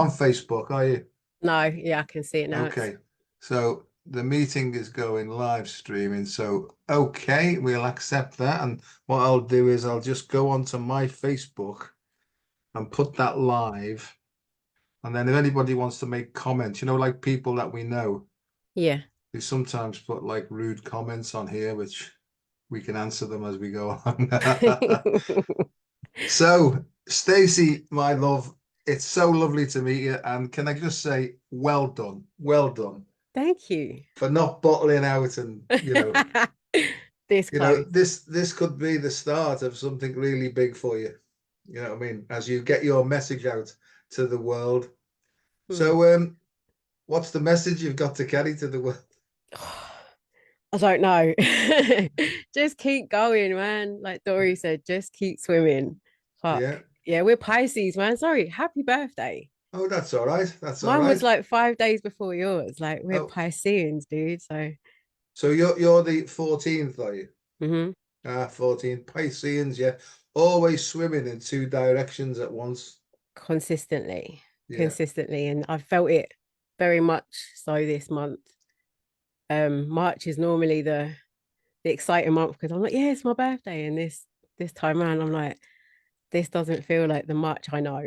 on Facebook, are you? No, yeah, I can see it now. It's Okay. So the meeting is going live streaming. So, okay, we'll accept that. And what I'll do is I'll just go onto my Facebook and put that live. And then if anybody wants to make comments, like people that we know, yeah. they sometimes put like rude comments on here, which we can answer them as we go on. So, Stacey, my love, it's so lovely to meet you. And can I just say, well done, well done Thank you. for not bottling out and This close. this could be the start of something really big for you. You know what I mean? As you get your message out to the world. Hmm. So, what's the message you've got to carry to the world? I don't know. Just keep going, man. Like Dory said, just keep swimming. Fuck. Yeah. Yeah, we're Pisces, man. Sorry. Happy birthday. Oh, that's all right. That's all Mine was right. like 5 days before yours. Like we're Oh, Pisceans, dude. So so you're the 14th, are you? mhm. 14 Pisceans, yeah. Always swimming in two directions at once. Consistently. Yeah. Consistently. And I felt it very much so this month. March is normally the exciting month because I'm like, yeah, it's my birthday. And this time around, I'm like, this doesn't feel like the March I know.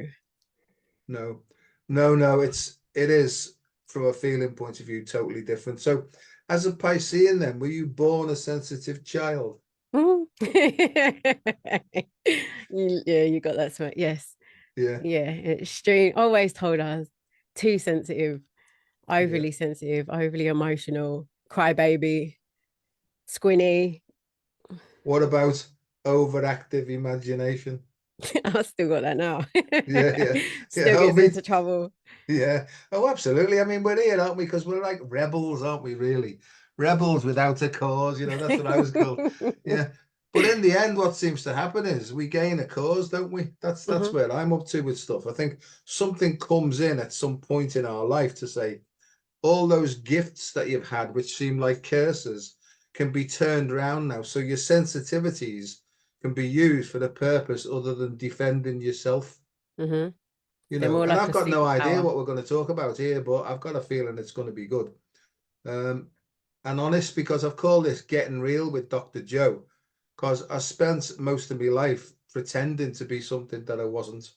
No. No, it is from a feeling point of view totally different. So as a Piscean then, were you born a sensitive child? Mhm. Yeah, you got that smart. Yes. Yeah. Yeah. Extreme. Always told us too Yeah. sensitive, overly emotional, crybaby, squinny. What about overactive imagination? I still got that now. Yeah, yeah. Yeah. Still Oh, gets me. into trouble. Yeah. Oh, absolutely. I mean, we're here, aren't we? Because we're like rebels, aren't we, really? Rebels without a cause, that's what I was called. Yeah. But in the end, what seems to happen is we gain a cause, don't we? That's Hmm. where I'm up to with stuff. I think something comes in at some point in our life to say all those gifts that you've had, which seem like curses, can be turned around now. So your sensitivities can be used for the purpose other than defending yourself. Hmm. They're more And like I've a got no idea superpower. what we're going to talk about here, but I've got a feeling it's going to be good. Um, and honest, because I've called this Getting Real with Dr. Joe, because I spent most of my life pretending to be something that I wasn't.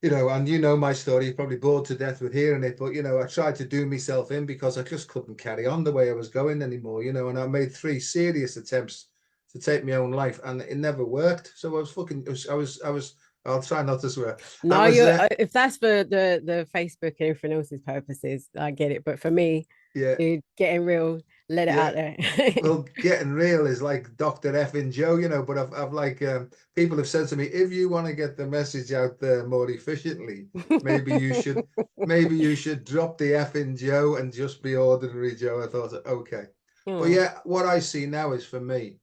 And my story, you're probably bored to death with hearing it, but I tried to do myself in because I just couldn't carry on the way I was going anymore, and I made three serious attempts to take my own life and it never worked. So I was fucking, I'll try not to swear. I No, was, you're if that's for the Facebook and everything else's purposes, I get it. But for me, yeah, dude, getting real, let it yeah. out there. Well, Getting Real is like Dr. Effing Joe, but I've like people have said to me, if you want to get the message out there more efficiently, maybe you should maybe you should drop the effing Joe and just be ordinary Joe. I thought, okay. But Oh, yeah, what I see now is for me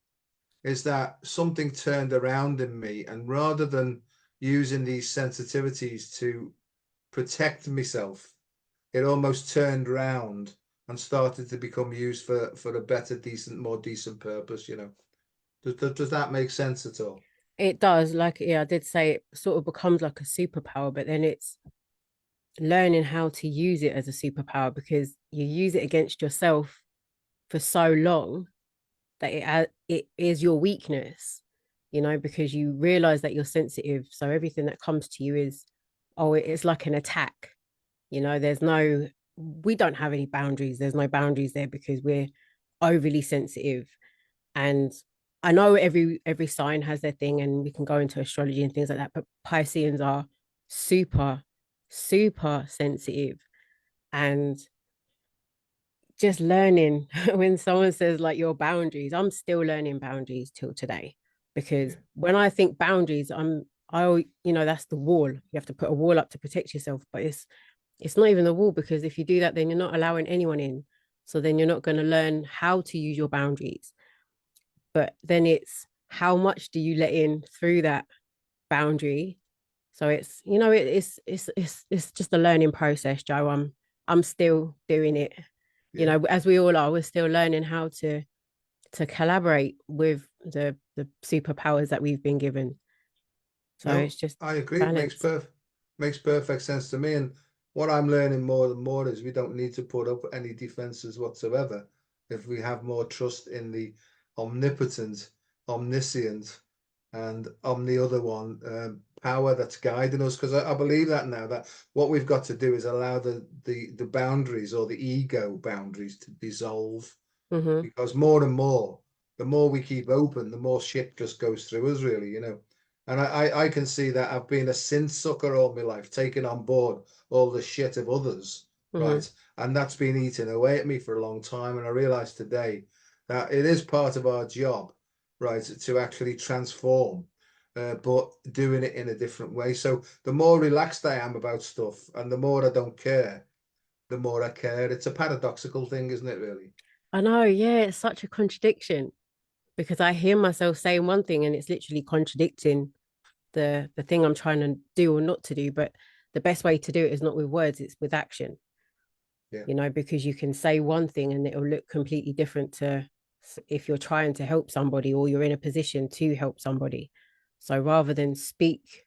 is that something turned around in me, and rather than using these sensitivities to protect myself, it almost turned around and started to become used for a better, decent, more decent purpose. Does that make sense at all? it does. Like, yeah, I did say it sort of becomes like a superpower, but then it's learning how to use it as a superpower because you use it against yourself for so long that it is your weakness, because you realize that you're sensitive. So everything that comes to you is, oh, it's like an attack. There's no, we don't have any boundaries. There's no boundaries there because we're overly sensitive. And I know every sign has their thing, and we can go into astrology and things like that. But Pisceans are super, super sensitive, and just learning when someone says like your boundaries, I'm still learning boundaries till today because Yeah, when I think boundaries, that's the wall. You have to put a wall up to protect yourself, but it's not even the wall because if you do that, then you're not allowing anyone in. So then you're not going to learn how to use your boundaries. But then it's how much do you let in through that boundary. So it's just a learning process, Joe. I'm still doing it. yeah. As we all are, we're still learning how to collaborate with the superpowers that we've been given. So No, it's just I agree. It makes balance. Makes perfect sense to me. And what I'm learning more and more is we don't need to put up any defenses whatsoever if we have more trust in the omnipotent, omniscient, and omni other one power that's guiding us. Because I believe that now, that what we've got to do is allow the boundaries, or the ego boundaries, to dissolve. Mm-hmm. Because more and more, the more we keep open, the more shit just goes through us, really, you know. And I can see that I've been a sin sucker all my life, taking on board all the shit of others, Mm-hmm. right? And that's been eating away at me for a long time. And I realized today that it is part of our job, right, to actually transform, but doing it in a different way. So the more relaxed I am about stuff and the more I don't care, the more I care. It's a paradoxical thing, isn't it, really? I know, yeah, it's such a contradiction because I hear myself saying one thing and it's literally contradicting the thing I'm trying to do or not to do. But the best way to do it is not with words, it's with action. Yeah. Because you can say one thing and it'll look completely different to if you're trying to help somebody or you're in a position to help somebody. So rather than speak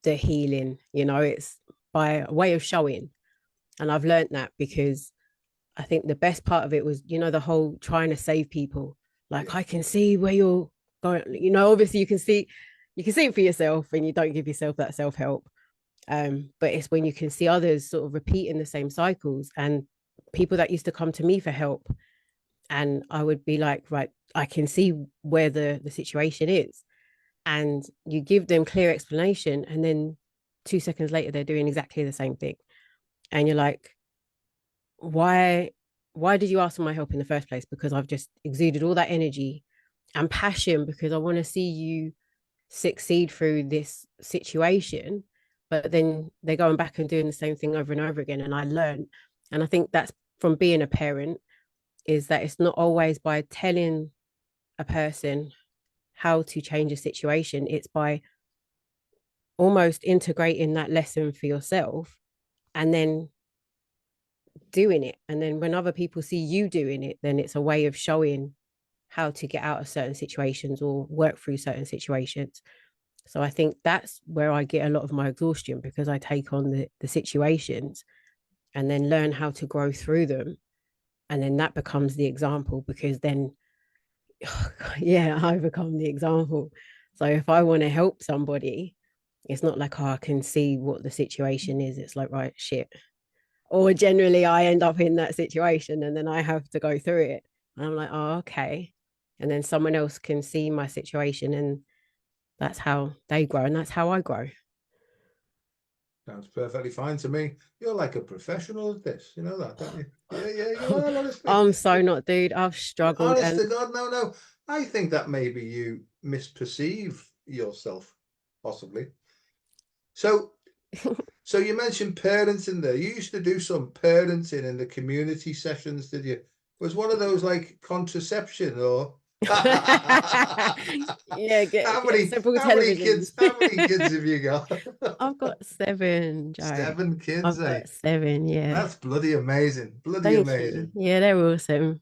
the healing, it's by way of showing. And I've learned that because I think the best part of it was, the whole trying to save people. Like, Yeah. I can see where you're going, obviously you can see it for yourself and you don't give yourself that self-help. But it's when you can see others sort of repeating the same cycles, and people that used to come to me for help, and I would be like, right, I can see where the situation is, and you give them clear explanation, and then 2 seconds later they're doing exactly the same thing, and you're like, why did you ask for my help in the first place? Because I've just exuded all that energy and passion because I want to see you succeed through this situation. But then they're going back and doing the same thing over and over again. And I learned, and I think that's from being a parent, is that it's not always by telling a person how to change a situation, it's by almost integrating that lesson for yourself and then doing it. And then when other people see you doing it, then it's a way of showing how to get out of certain situations or work through certain situations. So I think that's where I get a lot of my exhaustion, because I take on the situations and then learn how to grow through them. And then that becomes the example, because then, yeah, I become the example. So if I want to help somebody, it's not like, oh, I can see what the situation is. It's like, right, shit. Or generally, I end up in that situation and then I have to go through it. And I'm like, oh, okay. And then someone else can see my situation, and that's how they grow. And that's how I grow. Sounds perfectly fine to me. You're like a professional at this. You know that, don't you? Yeah, yeah, you are, honestly. I'm so not, dude. I've struggled. Honest And to God, no, no. I think that maybe you misperceive yourself, possibly. So, so you mentioned parenting there. You used to do some parenting in the community sessions, did you? Was one of those like contraception or yeah, get several how many televisions. kids have you got? I've got seven, Joe. 7 kids, I've eh? got seven. Yeah. That's bloody amazing. Bloody Thank you. amazing. Yeah, they're awesome.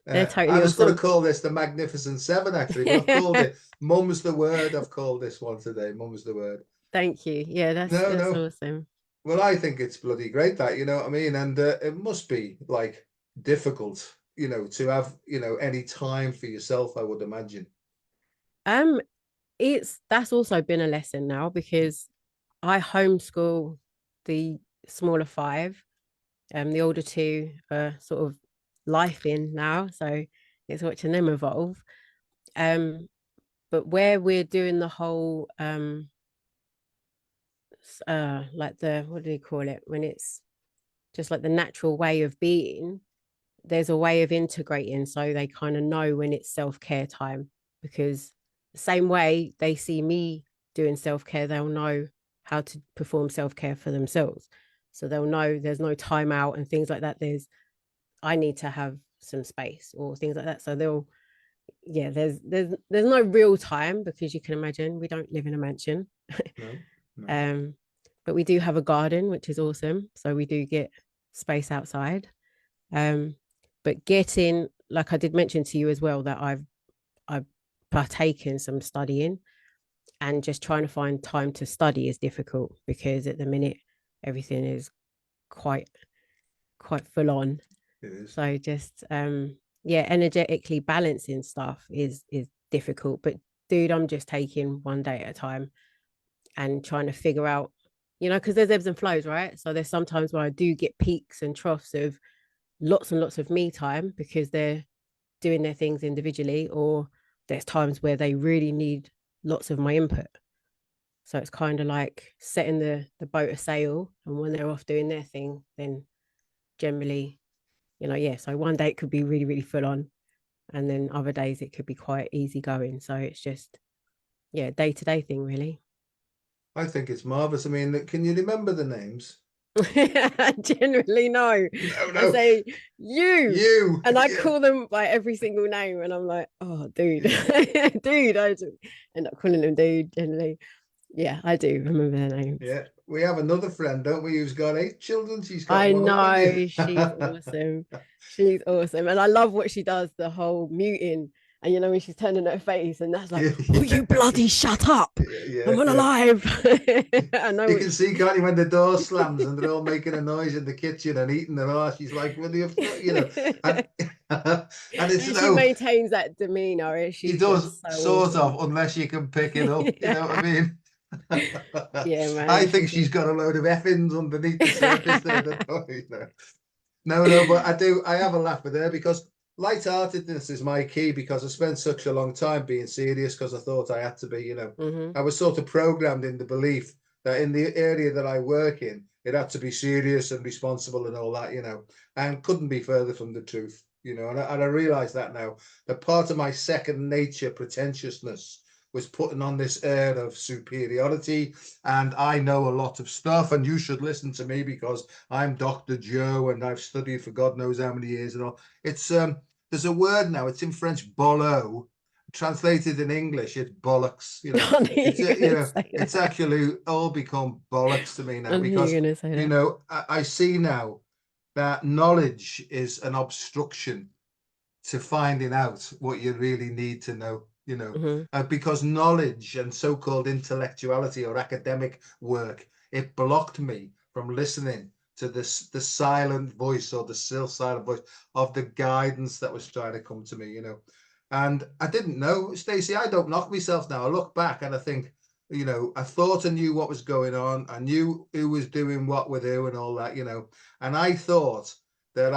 They're I totally was going to awesome. call this the Magnificent Seven, actually, but I've called it Mum's the Word. I've called this one today. Mum's the Word. Thank you. Yeah, that's No, that's no. awesome. Well, I think it's bloody great that, you know what I mean? And it must be like difficult, to have, any time for yourself, I would imagine. Um, that's also been a lesson now, because I homeschool the smaller five. The older two are sort of life in now, so it's watching them evolve. Um, but where we're doing the whole like the what do you call it, when it's just like the natural way of being, there's a way of integrating so they kind of know when it's self-care time, because the same way they see me doing self-care, they'll know how to perform self-care for themselves. So they'll know there's no time out and things like that. I need to have some space or things like that. So they'll, yeah, there's no real time, because you can imagine we don't live in a mansion. No, no. um but we do have a garden, which is awesome, so we do get space outside. But getting, like I did mention to you as well, that I've partaken some studying, And just trying to find time to study is difficult because at the minute everything is quite full on. It is. So just yeah, energetically balancing stuff is difficult. But dude, I'm just taking one day at a time and trying to figure out, because there's ebbs and flows, right? So there's sometimes where I do get peaks and troughs of lots and lots of me time because they're doing their things individually, or there's times where they really need lots of my input. So it's kind of like setting the boat a sail, and when they're off doing their thing, then generally, yeah. So one day it could be really, really full on, and then other days it could be quite easy going. So it's just, yeah, day to day thing, really. I think it's marvelous. I mean, can you remember the names? I generally know. No, I no, say you, you. and I Yeah, call them by every single name, and I'm like, oh, dude, yeah, dude. I just end up calling them dude generally. Yeah, I do remember their names. yeah. We have another friend, don't we, who's got 8 children? She's got I one up on you. know she's awesome. She's awesome. And I love what she does, the whole muting. And when she's turning her face, and that's like, Yeah, will you yeah, bloody shut up? yeah, yeah, I'm on yeah. alive. I know You what can she see, can't you, when the door slams and they're all making a noise in the kitchen and eating their arse. She's like, "Will you?" And and it's and she maintains that demeanor. And he she's does just so sort awesome. of, unless you can pick it up. You know what I Yeah. mean? Yeah, I man. think She's she's got a load of effins underneath the surface there. awesome. That No, no, but I do. I have a laugh with her because lightheartedness is my key. Because I spent such a long time being serious because I thought I had to be. Hmm. I was sort of programmed in the belief that in the area that I work in, it had to be serious and responsible and all that. And couldn't be further from the truth. And I realize that now, that part of my second nature pretentiousness was putting on this air of superiority, and I know a lot of stuff, and you should listen to me because I'm Dr. Joe and I've studied for God knows how many years and all. It's There's a word now, it's in French, bolo. Translated in English, it's bollocks. I knew It's you were gonna say it's that. actually all become bollocks to me I now knew you because were gonna say that. I see now that knowledge is an obstruction to finding out what you really need to know, Hmm. because knowledge and so-called intellectuality or academic work, it blocked me from listening to the silent voice or the still silent voice of the guidance that was trying to come to me. And I didn't know, Stacey, I don't knock myself now. I look back and I think, I thought I knew what was going on. I knew who was doing what with who and all that. And I thought that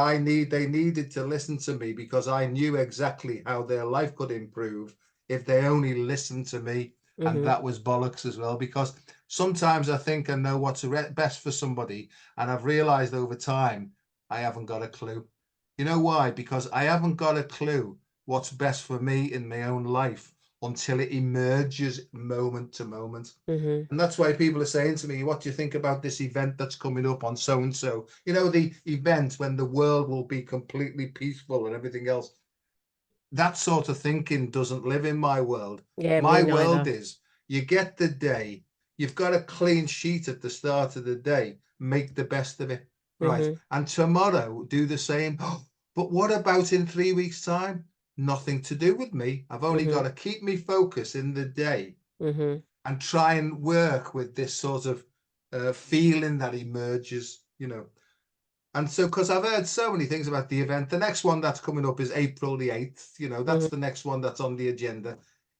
they needed to listen to me because I knew exactly how their life could improve if they only listened to me. And Hmm. that was bollocks as well, because sometimes I think I know what's best for somebody, and I've realized over time I haven't got a clue. You know why? Because I haven't got a clue what's best for me in my own life until it emerges moment to moment. Hmm. And that's why people are saying to me, what do you think about this event that's coming up on so and so? The event when the world will be completely peaceful and everything else. That sort of thinking doesn't live in my world. Yeah, me My world neither. is, you get the day, you've got a clean sheet at the start of the day, make the best of it. Right. Hmm. And tomorrow, do the same. But what about in 3 weeks' time? Nothing to do with me. I've only got Hmm. to keep me focus in the day Hmm. and try and work with this sort of feeling that emerges. And so, because I've heard so many things about the event, the next one that's coming up is April the 8th. That's the Hmm. next one that's on the agenda.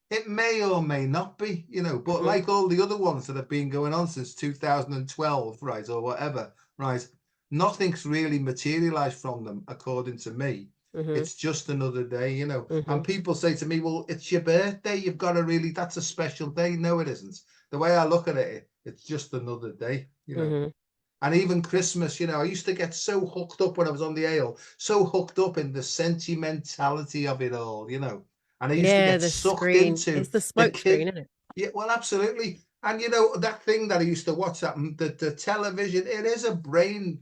It may or may not be, but Hmm. like all the other ones that have been going on since 2012, right, or whatever, right, nothing's really materialized from them, according to me. Hmm. It's just another day. Hmm. And people say to me, well, it's your birthday. You've got to really, that's a special day. No, it isn't. The way I look at it, it's just another day. Hmm. And even Christmas, I used to get so hooked up when I was on the ale, so hooked up in the sentimentality of it all. And I used to Yeah, get the sucked screen. into It's the the smoke screen, kid. isn't it? Yeah, well, absolutely. And that thing that I used to watch, the television, it is a brainwashing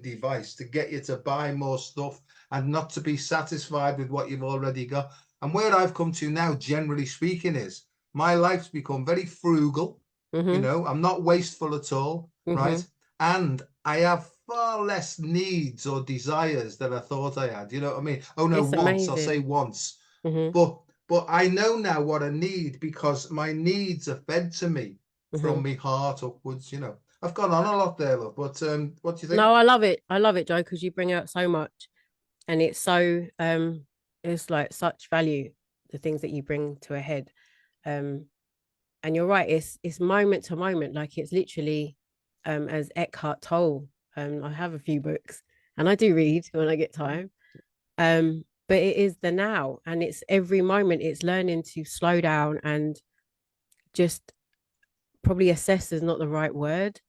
device to get you to buy more stuff and not to be satisfied with what you've already got. And where I've come to now, generally speaking, is my life's become very frugal. Hmm. I'm not wasteful at all, Hmm. right? And I have far less needs or desires than I thought I had. You know what I mean? Oh no, It's once, I'll say amazing. once. Hmm. But But I know now what I need because my needs are fed to me from my heart upwards, you know. I've gone on a lot there, love, but what do you think? No, I love it. I love it, Joe, because you bring out so much, and it's like such value, the things that you bring to a head. Um, and you're right, it's moment to moment, like it's literally, as Eckhart Tolle. I have a few books, and I do read when I get time. But it is the now, and it's every moment. It's learning to slow down and just probably assess is not the right word,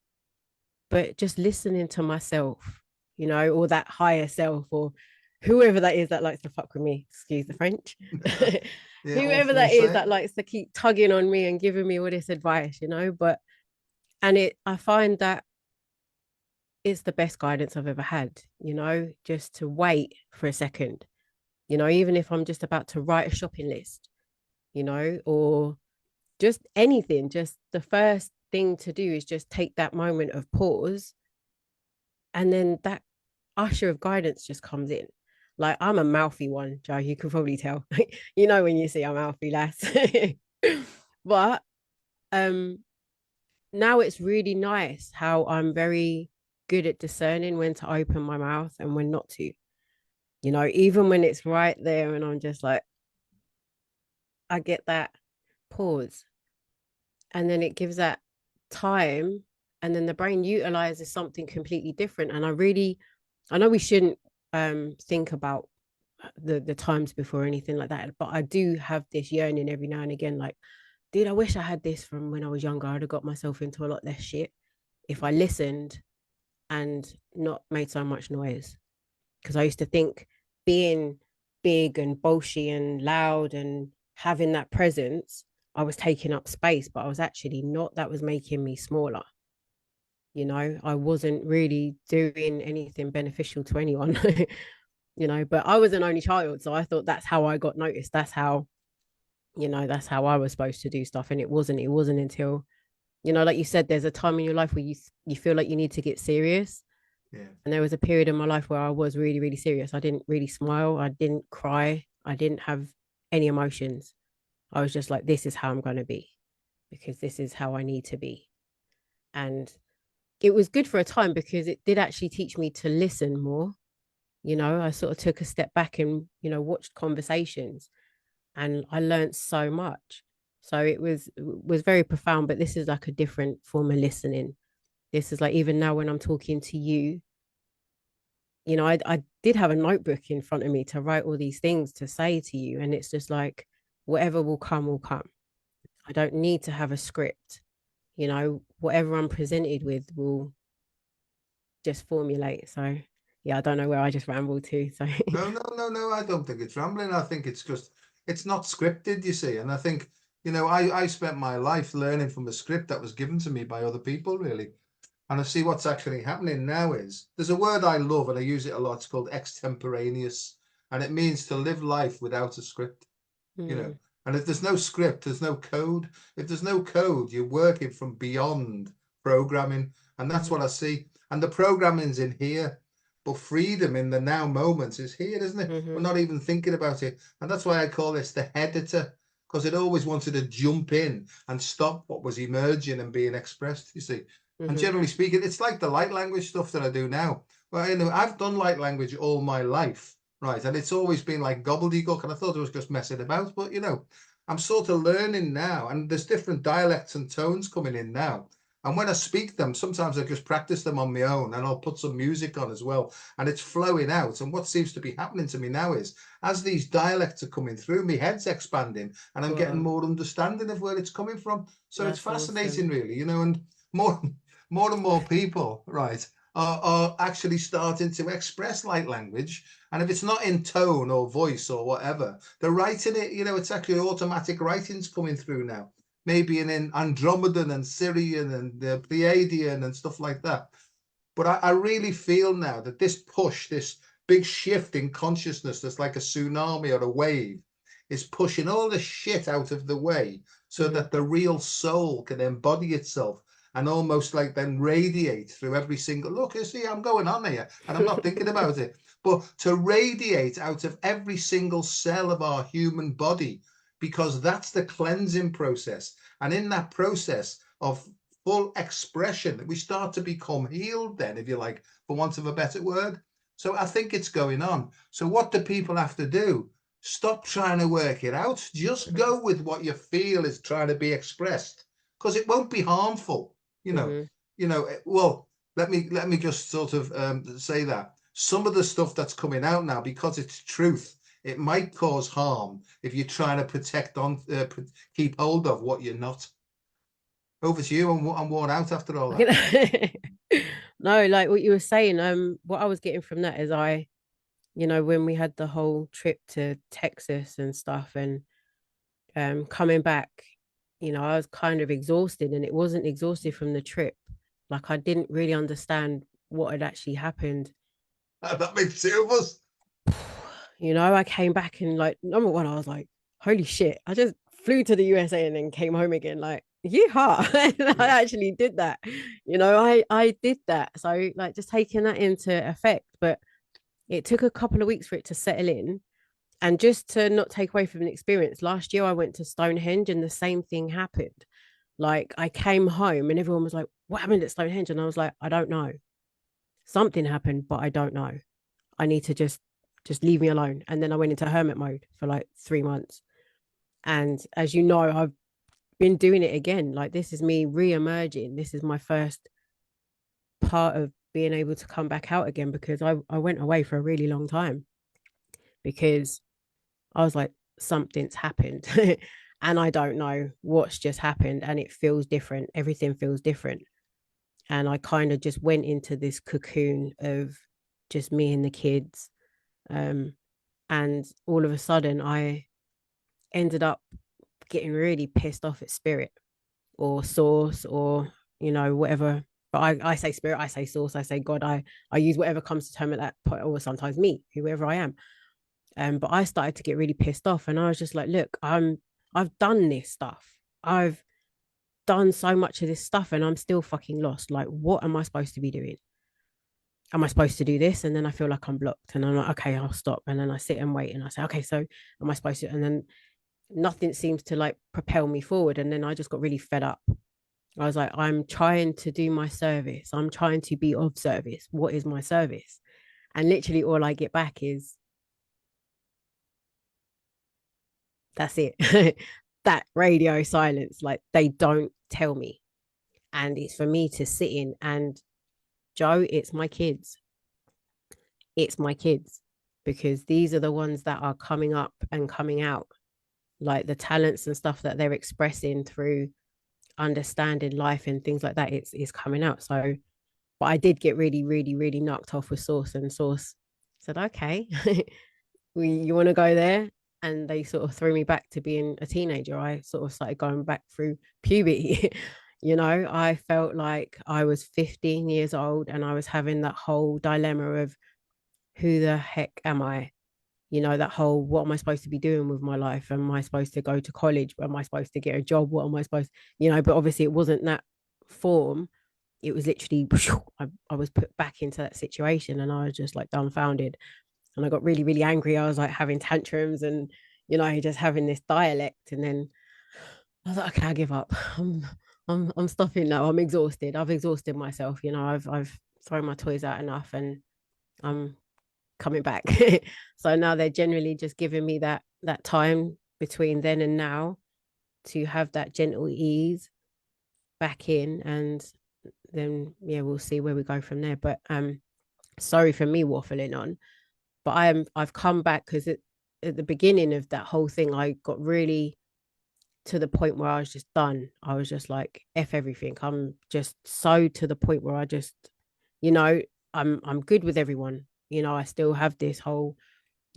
but just listening to myself, you know, or that higher self, or whoever that is that likes to fuck with me, excuse the French. Yeah, all Whoever that is français. that likes to keep tugging on me and giving me all this advice, you know. But I find that it's the best guidance I've ever had, you know, just to wait for a second, you know, even if I'm just about to write a shopping list, you know, or just anything, just the first thing to do is just take that moment of pause, and then that usher of guidance just comes in. Like, I'm a mouthy one, Joe, you can probably tell. You know, when you see I'm mouthy, lass. But um now it's really nice how I'm very good at discerning when to open my mouth and when not to. You know, even when it's right there and I'm just like, I get that pause, and then it gives that time, and then the brain utilizes something completely different. And I know we shouldn't think about the times before or anything like that, but I do have this yearning every now and again, like, dude, I wish I had this from when I was younger. I'd have got myself into a lot less shit if I listened and not made so much noise. Because I used to think being big and bolshy and loud and having that presence, I was taking up space, but I was actually not. That was making me smaller. You know, I wasn't really doing anything beneficial to anyone, you know, but I was an only child. So I thought that's how I got noticed. That's how, you know, that's how I was supposed to do stuff. And it wasn't until, you know, like you said, there's a time in your life where you feel like you need to get serious. Yeah. And there was a period in my life where I was really, really serious. I didn't really smile. I didn't cry. I didn't have any emotions. I was just like, this is how I'm going to be, because this is how I need to be. And it was good for a time because it did actually teach me to listen more. You know, I sort of took a step back and, you know, watched conversations, and I learned so much. So it was very profound, but this is like a different form of listening. This is like, even now when I'm talking to you, you know, I did have a notebook in front of me to write all these things to say to you. And it's just like, whatever will come, will come. I don't need to have a script. You know, whatever I'm presented with will just formulate. So, yeah, I don't know where I just rambled to. So, No, no, no, no. I don't think it's rambling. I think it's just it's not scripted, you see. And I think, you know, I spent my life learning from a script that was given to me by other people, really. And I see what's actually happening now is there's a word I love and I use it a lot. It's called extemporaneous, and it means to live life without a script, you know. mm, And if there's no script, there's no code. If there's no code, you're working from beyond programming, and that's what mm-hmm, I see. And the programming's in here, but freedom in the now moments is here, isn't it? We're mm-hmm, not even thinking about it, and that's why I call this the editor, because it always wanted to jump in and stop what was emerging and being expressed. You see. And mm-hmm, generally speaking, it's like the light language stuff that I do now. Well, you know, I've done light language all my life, right? And it's always been like gobbledygook, and I thought it was just messing about. But you know, I'm sort of learning now, and there's different dialects and tones coming in now. And when I speak them, sometimes I just practice them on my own, and I'll put some music on as well, and it's flowing out. And what seems to be happening to me now is, as these dialects are coming through, my head's expanding, and I'm getting wow, more understanding of where it's coming from. So it's that's fascinating, awesome. really, you know, and more more and more people, right, are actually starting to express light language. And if it's not in tone or voice or whatever, they're writing it, you know, it's actually automatic writings coming through now. Maybe in Andromedan and Syrian and the Pleiadian and stuff like that. But I really feel now that this push, this big shift in consciousness that's like a tsunami or a wave, is pushing all the shit out of the way so Mm-hmm, that the real soul can embody itself and almost like then radiate through every single look. You see, I'm going on here and I'm not thinking about it, but to radiate out of every single cell of our human body, because that's the cleansing process. And in that process of full expression, we start to become healed then, if you like, for want of a better word. So I think it's going on. So what do people have to do? Stop trying to work it out. Just go with what you feel is trying to be expressed, because it won't be harmful. You know, Mm-hmm. well, let me just sort of say that some of the stuff that's coming out now, because it's truth, it might cause harm if you're trying to protect on, keep hold of what you're not. Over to you. I'm worn out after all that. No, like what you were saying, what I was getting from that is when we had the whole trip to Texas and stuff and coming back, I was kind of exhausted, and it wasn't exhausted from the trip. Like I didn't really understand what had actually happened. That makes two of us. I came back and like number one, I was like, holy shit, I just flew to the USA and then came home again. Like, yeehaw. I Yeah. actually did that. I did that. So like just taking that into effect. But it took a couple of weeks for it to settle in. And just to not take away from the experience, last year I went to Stonehenge and the same thing happened. Like I came home and everyone was like, what happened at Stonehenge? And I was like, I don't know. Something happened, but I don't know. I need to just leave me alone. And then I went into hermit mode for like 3 months. And as you know, I've been doing it again. Like this is me re-emerging. This is my first part of being able to come back out again, because I went away for a really long time because I was like, something's happened. And I don't know what's just happened. And it feels different. Everything feels different. And I kind of just went into this cocoon of just me and the kids. Um, and all of a sudden, I ended up getting really pissed off at spirit or source or, whatever. But I say spirit, I say source, I say God, I use whatever comes to term at that point, or sometimes me, whoever I am. But I started to get really pissed off, and I was just like, look, I've done this stuff. I've done so much of this stuff, and I'm still fucking lost. Like, what am I supposed to be doing? Am I supposed to do this? And then I feel like I'm blocked, and I'm like, okay, I'll stop. And then I sit and wait, and I say, okay, so am I supposed to? And then nothing seems to like propel me forward. And then I just got really fed up. I was like, I'm trying to do my service. I'm trying to be of service. What is my service? And literally all I get back is that's it. That radio silence. Like they don't tell me. And it's for me to sit in and Joe, it's my kids. It's my kids. Because these are the ones that are coming up and coming out. Like the talents and stuff that they're expressing through understanding life and things like that, it's coming out. So but I did get really, really, really knocked off with Source, and Source said, okay, you want to go there? And they sort of threw me back to being a teenager. I sort of started going back through puberty. I felt like I was 15 years old and I was having that whole dilemma of who the heck am I? That whole what am I supposed to be doing with my life? Am I supposed to go to college? Am I supposed to get a job? What am I supposed, but obviously it wasn't that form. It was literally I was put back into that situation and I was just like dumbfounded, and I got really really angry. I was like having tantrums and just having this dialect, and then I was like, okay, I give up. I'm stopping now. I'm exhausted. I've exhausted myself. I've thrown my toys out enough, and I'm coming back. So now they're generally just giving me that time between then and now to have that gentle ease back in, and then yeah, we'll see where we go from there. But sorry for me waffling on, but I've come back because at the beginning of that whole thing, I got really to the point where I was just done. I was just like F everything. I'm just so to the point where I just, you know, I'm good with everyone. I still have this whole,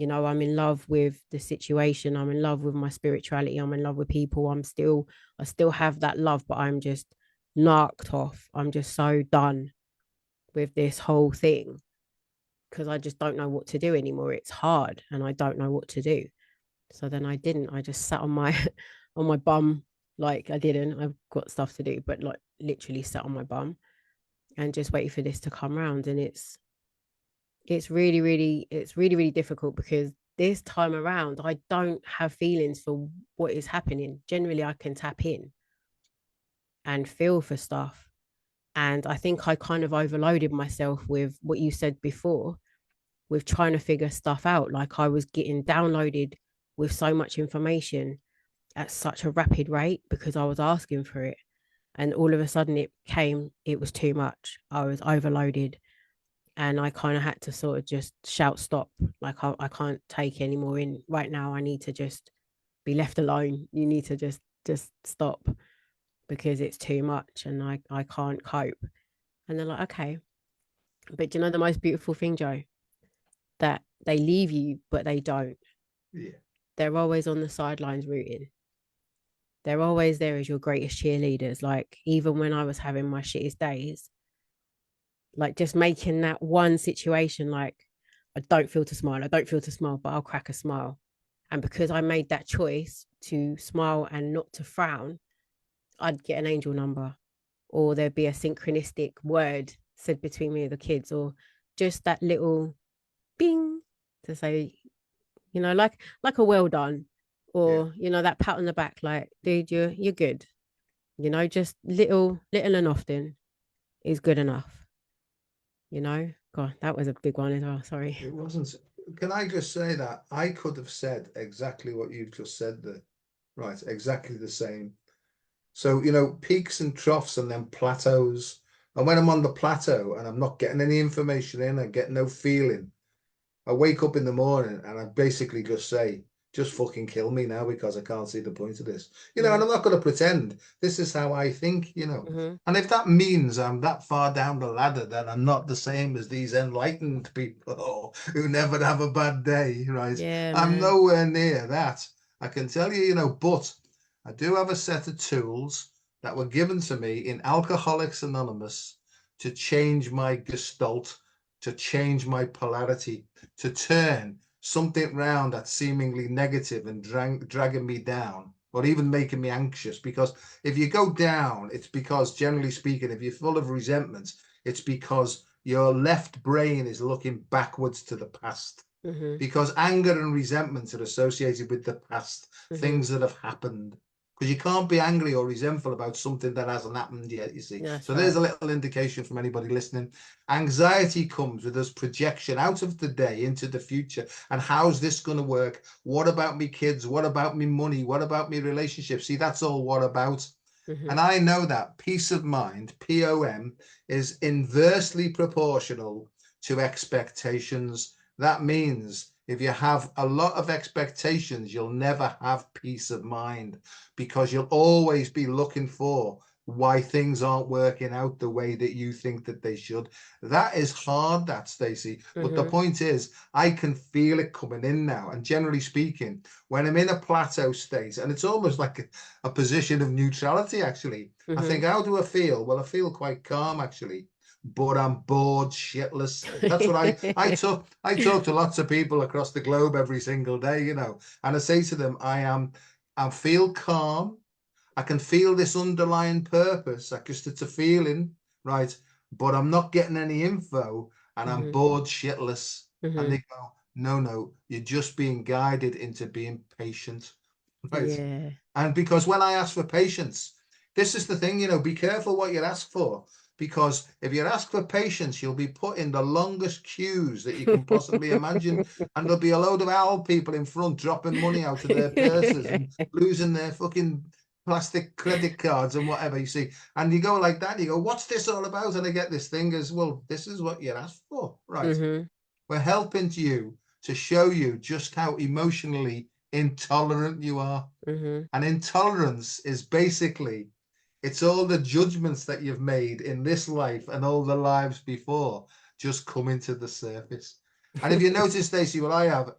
I'm in love with the situation. I'm in love with my spirituality. I'm in love with people. I still have that love, but I'm just knocked off. I'm just so done with this whole thing because I just don't know what to do anymore. It's hard and I don't know what to do. So then I didn't. I just sat on my on my bum like I didn't. I've got stuff to do, but like literally sat on my bum and just waited for this to come round. And it's really, really, it's really, really difficult because this time around, I don't have feelings for what is happening. Generally, I can tap in and feel for stuff. And I think I kind of overloaded myself with what you said before, with trying to figure stuff out. Like I was getting downloaded with so much information at such a rapid rate because I was asking for it. And all of a sudden it was too much. I was overloaded and I kind of had to sort of just shout stop. Like I can't take any more in right now. I need to just be left alone. You need to just stop because it's too much and I can't cope. And they're like, okay. But do you know the most beautiful thing, Joe? That they leave you, but they don't. Yeah. They're always on the sidelines rooting. They're always there as your greatest cheerleaders. Like even when I was having my shittest days, like just making that one situation like I don't feel to smile, I don't feel to smile, but I'll crack a smile. And because I made that choice to smile and not to frown, I'd get an angel number, or there'd be a synchronistic word said between me and the kids, or just that little bing to say, like a well done, Yeah. or that pat on the back, like, dude, you're good. Just little and often is good enough. God, that was a big one as well. Sorry. It wasn't. Can I just say that I could have said exactly what you've just said there, right? Exactly the same. So, peaks and troughs and then plateaus. And when I'm on the plateau and I'm not getting any information in, I get no feeling. I wake up in the morning and I basically just say, just fucking kill me now because I can't see the point of this. And I'm not going to pretend this is how I think. Mm-hmm. And if that means I'm that far down the ladder, then I'm not the same as these enlightened people who never have a bad day, right? Yeah, I'm man. nowhere near that. I can tell you, but I do have a set of tools that were given to me in Alcoholics Anonymous to change my gestalt, to change my polarity, to turn something round that's seemingly negative and dragging me down or even making me anxious. Because if you go down, it's because, generally speaking, if you're full of resentment, it's because your left brain is looking backwards to the past. Mm-hmm. Because anger and resentment are associated with the past, Mm-hmm. things that have happened. Because you can't be angry or resentful about something that hasn't happened yet, you see. That's So there's right. a little indication from anybody listening. Anxiety comes with us projection out of the day into the future. And how's this going to work? What about me kids? What about me money? What about me relationships? See, that's all what about. Mm-hmm. And I know that peace of mind, POM, is inversely proportional to expectations. That means if you have a lot of expectations, you'll never have peace of mind because you'll always be looking for why things aren't working out the way that you think that they should. That is hard, that, Stacey. But the Mm-hmm. point is, I can feel it coming in now. And generally speaking, when I'm in a plateau state, and it's almost like a position of neutrality, actually, I Mm-hmm. think, how do I feel? Well, I feel quite calm, actually, but I'm bored shitless. That's what I talk to lots of people across the globe every single day, and I say to them, I feel calm. I can feel this underlying purpose. It's a feeling, right? But I'm not getting any info and I'm Mm-hmm. bored shitless. And Mm-hmm. they go, no, you're just being guided into being patient, right? Yeah. And because when I ask for patience, this is the thing, be careful what you ask for. Because if you ask for patience, you'll be put in the longest queues that you can possibly imagine. And there'll be a load of owl people in front dropping money out of their purses and losing their fucking plastic credit cards and whatever, you see. And you go like that, you go, what's this all about? And I get this thing as, well, this is what you asked for, right? Mm-hmm. We're helping you to show you just how emotionally intolerant you are. Mm-hmm. And intolerance is basically, it's all the judgments that you've made in this life and all the lives before just coming to the surface. And if you notice, Stacey, what I have,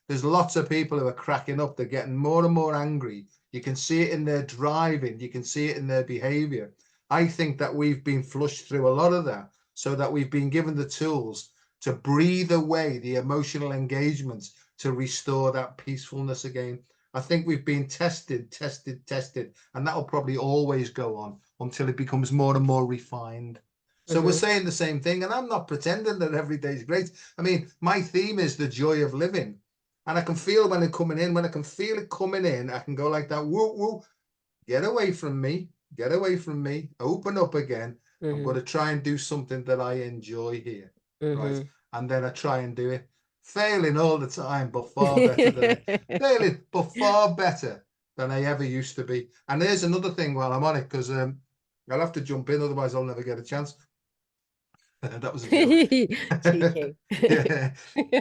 there's lots of people who are cracking up. They're getting more and more angry. You can see it in their driving. You can see it in their behavior. I think that we've been flushed through a lot of that so that we've been given the tools to breathe away the emotional engagements to restore that peacefulness again. I think we've been tested, and that'll probably always go on until it becomes more and more refined. So we're Mm-hmm. saying the same thing, and I'm not pretending that every day is great. I mean, my theme is the joy of living. And I can feel when it's coming in. When I can feel it coming in, I can go like that. Woo, woo. Get away from me. Get away from me. Open up again. I'm going to try and do something that I enjoy here. Right. And then I try and do it. Failing all the time, but far better than I failing, but far better than I ever used to be. And there's another thing while I'm on it, because I'll have to jump in, otherwise I'll never get a chance. That was a joke. Cheeky. Yeah.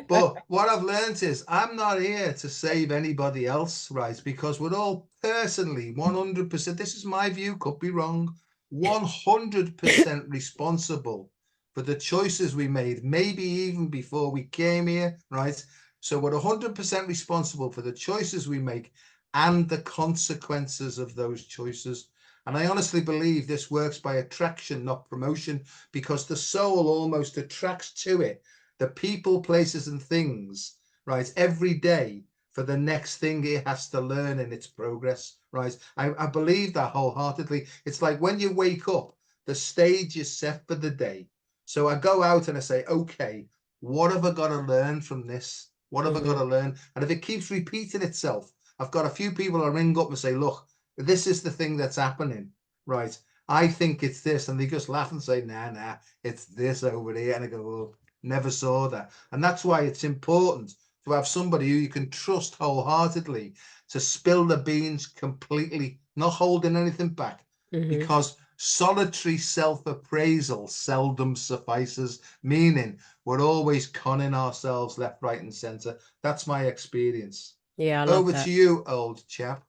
But what I've learned is I'm not here to save anybody else, right? Because we're all personally 100%, this is my view, could be wrong, 100% responsible for the choices we made, maybe even before we came here, right? So we're 100% responsible for the choices we make and the consequences of those choices. And I honestly believe this works by attraction, not promotion, because the soul almost attracts to it the people, places, and things, right, every day for the next thing it has to learn in its progress, right? I believe that wholeheartedly. It's like when you wake up, the stage is set for the day. So I go out and I say, okay, what have I got to learn from this? What have I got to learn? And if it keeps repeating itself, I've got a few people I ring up and say, look, this is the thing that's happening, right? I think it's this. And they just laugh and say, nah, it's this over here. And I go, well, never saw that. And that's why it's important to have somebody who you can trust wholeheartedly to spill the beans completely, not holding anything back, because solitary self-appraisal seldom suffices, meaning we're always conning ourselves left, right, and center. That's my experience. Yeah, I love Over that. to you, old chap.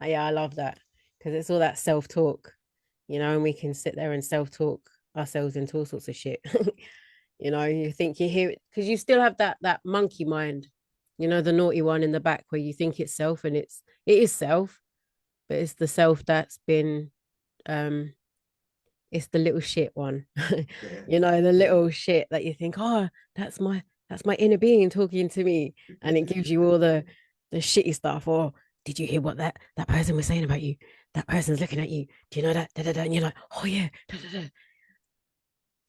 Yeah, I love that, because it's all that self-talk, and we can sit there and self-talk ourselves into all sorts of shit. You think you hear it because you still have that monkey mind, the naughty one in the back where you think it's self, and it is self, but it's the self that's been it's the little shit one. The little shit that you think, oh, that's my inner being talking to me, and it gives you all the shitty stuff. Or did you hear what that person was saying about you? That person's looking at you. Do you know that? Da, da, da. And you're like, oh yeah, da, da, da.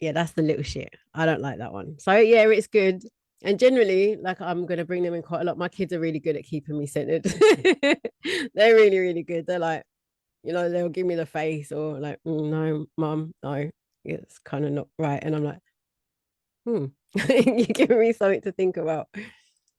Yeah, that's the little shit. I don't like that one. So yeah, it's good. And generally, like, I'm gonna bring them in quite a lot. My kids are really good at keeping me centered. They're really, really good. They're like, they'll give me the face, or like, no, mum, no, it's kind of not right. And I'm like, you're giving me something to think about.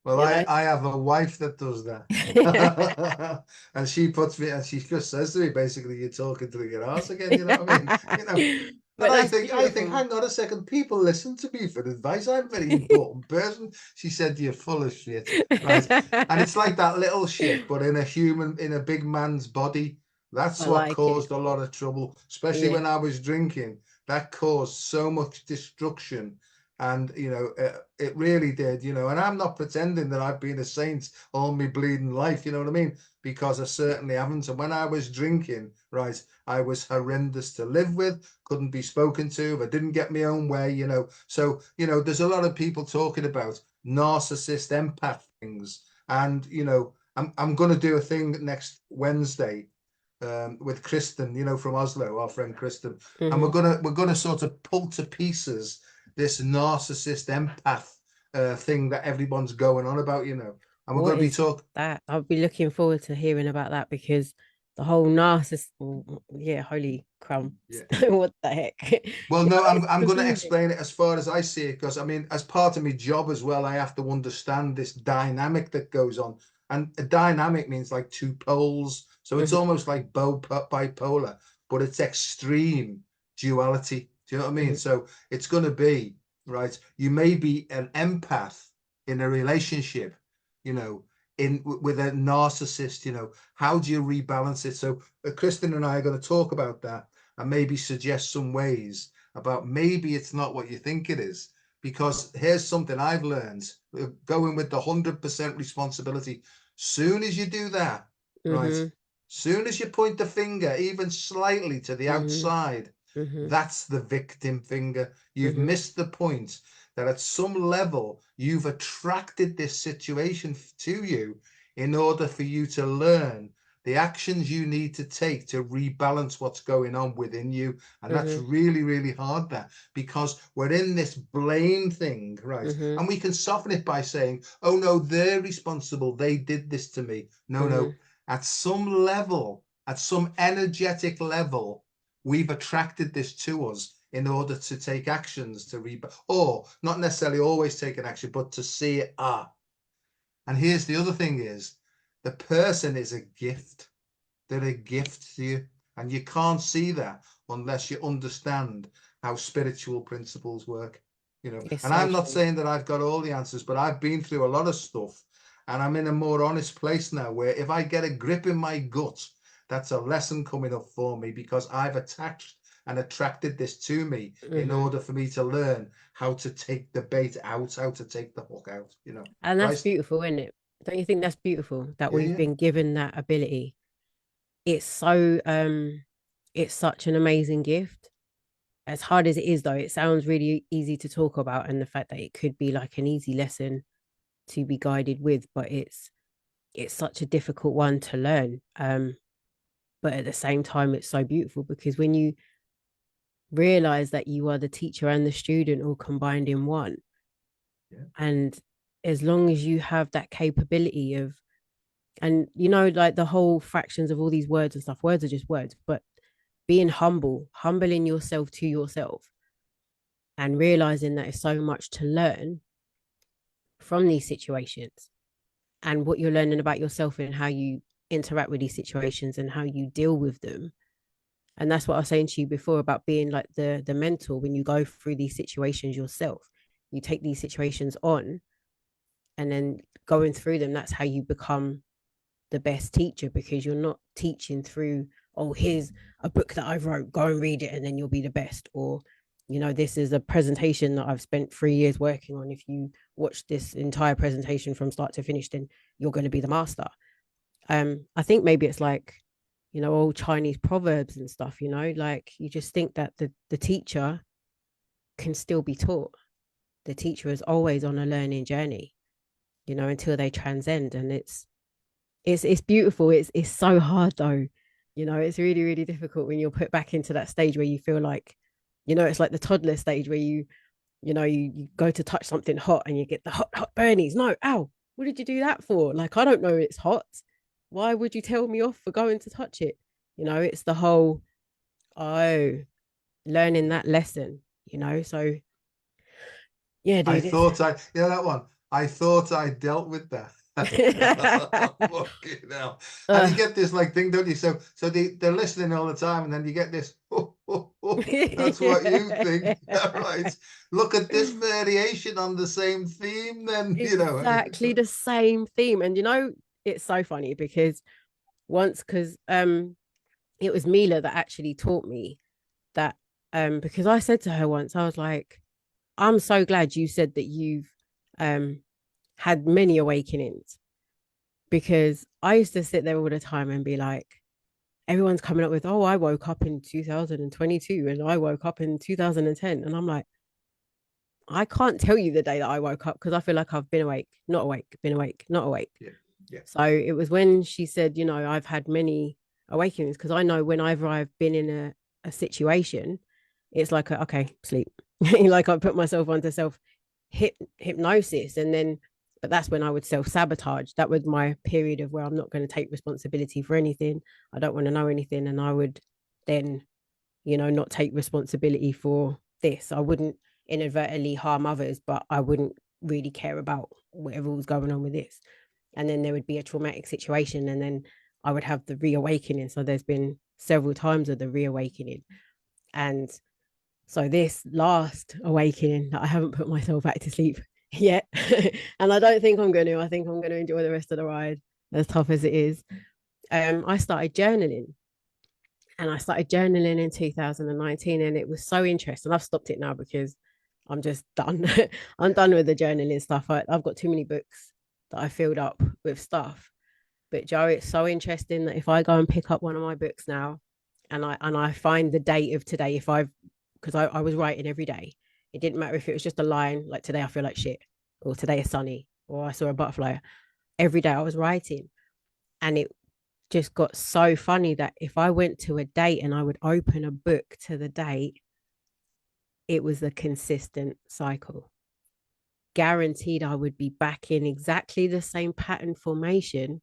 Well, You know? I have a wife that does that. And she puts me, and she just says to me, basically, you're talking to your ass again, you know what I mean? But And that's I think, beautiful. hang on a second, people listen to me for advice. I'm a very important person. She said, you're full of shit, right? And it's like that little shit, but in a big man's body. That's I what like it. caused a lot of trouble, especially Yeah. when I was drinking. That caused so much destruction. And it really did, and I'm not pretending that I've been a saint all my bleeding life, you know what I mean, because I certainly haven't. And when I was drinking, right, I was horrendous to live with, couldn't be spoken to, I didn't get my own way, so there's a lot of people talking about narcissist empath things. And I'm going to do a thing next Wednesday, with Kristen, from Oslo, our friend Kristen, and we're gonna sort of pull to pieces this narcissist empath thing that everyone's going on about, and we're What going to be is talking. that? I'll be looking forward to hearing about that, because the whole narcissist, yeah, holy crumb. Yeah. What the heck? Well, no, It's I'm going to confusing. explain it as far as I see it, because I mean, as part of my job as well, I have to understand this dynamic that goes on. And a dynamic means like two poles, so it's almost like bipolar, but it's extreme duality. Do you know what I mean? So it's going to be, right, you may be an empath in a relationship, you know, with a narcissist. How do you rebalance it? So Kristen and I are going to talk about that, and maybe suggest some ways about maybe it's not what you think it is. Because here's something I've learned, going with the 100% responsibility. Soon as you do that, right, soon as you point the finger even slightly to the outside, that's the victim finger. You've missed the point that at some level you've attracted this situation to you in order for you to learn the actions you need to take to rebalance what's going on within you. And that's Mm-hmm. really, really hard there, because we're in this blame thing, right? Mm-hmm. And we can soften it by saying, oh no, they're responsible. They did this to me. No, Mm-hmm. no. At some level, at some energetic level, we've attracted this to us in order to take actions to or not necessarily always take an action, but to see it. And here's the other thing is, the person is a gift. They're a gift to you. And you can't see that unless you understand how spiritual principles work. It's And so I'm not true. saying that I've got all the answers, but I've been through a lot of stuff, and I'm in a more honest place now, where if I get a grip in my gut, that's a lesson coming up for me, because I've attached and attracted this to me in Mm-hmm. order for me to learn how to take the bait out, how to take the hook out. And So that's beautiful, isn't it? Don't you think that's beautiful that yeah, we've yeah, been given that ability? It's so it's such an amazing gift. As hard as it is though, it sounds really easy to talk about, and the fact that it could be like an easy lesson to be guided with, but it's such a difficult one to learn. But at the same time, it's so beautiful, because when you realize that you are the teacher and the student all combined in one, yeah. and as long as you have that capability of, and like the whole fractions of all these words and stuff, words are just words, but being humbling yourself to yourself, and realizing that it's so much to learn from these situations, and what you're learning about yourself and how you interact with these situations and how you deal with them. And that's what I was saying to you before about being like the mentor. When you go through these situations yourself, you take these situations on, and then going through them, that's how you become the best teacher, because you're not teaching through, oh, here's a book that I wrote, go and read it and then you'll be the best, or this is a presentation that I've spent 3 years working on. If you watch this entire presentation from start to finish, then you're going to be the master. I think maybe it's like old Chinese proverbs and stuff, like you just think that the teacher can still be taught. The teacher is always on a learning journey, until they transcend. And it's beautiful. It's so hard though. It's really, really difficult when you're put back into that stage where you feel like, it's like the toddler stage where you go to touch something hot and you get the hot burnies. No, ow, what did you do that for? Like, I don't know it's hot. Why would you tell me off for going to touch it? It's the whole, oh, learning that lesson, So yeah, I dude, it's thought that one. I thought I dealt with that. Fucking hell. And you get this like thing, don't you? So they're listening all the time, and then you get this. That's what you think, right? Look at this variation on the same theme. Then exactly the same theme. And it's so funny because because it was Mila that actually taught me that, because I said to her once, I was like, I'm so glad you said that you've had many awakenings, because I used to sit there all the time and be like, everyone's coming up with, oh, I woke up in 2022 and I woke up in 2010. And I'm like, I can't tell you the day that I woke up, because I feel like I've been awake, not awake, been awake, not awake. yeah, yeah. So it was when she said, I've had many awakenings, because I know whenever I've been in a situation, it's like, okay, sleep. Like I put myself onto hypnosis, and then, but that's when I would self-sabotage. That was my period of where I'm not going to take responsibility for anything. I don't want to know anything. And I would then, not take responsibility for this. I wouldn't inadvertently harm others, but I wouldn't really care about whatever was going on with this. And then there would be a traumatic situation, and then I would have the reawakening. So there's been several times of the reawakening. And so this last awakening, that I haven't put myself back to sleep yet. And I don't think I'm going to. I think I'm going to enjoy the rest of the ride, as tough as it is. I started journaling. And I started journaling in 2019, and it was so interesting. I've stopped it now because I'm just done. I'm done with the journaling stuff. I've got too many books that I filled up with stuff. But Joe, it's so interesting that if I go and pick up one of my books now, and I find the date of today, because I was writing every day. It didn't matter if it was just a line, like today I feel like shit, or today is sunny, or I saw a butterfly. Every day I was writing, and it just got so funny that if I went to a date and I would open a book to the date, it was a consistent cycle. Guaranteed I would be back in exactly the same pattern formation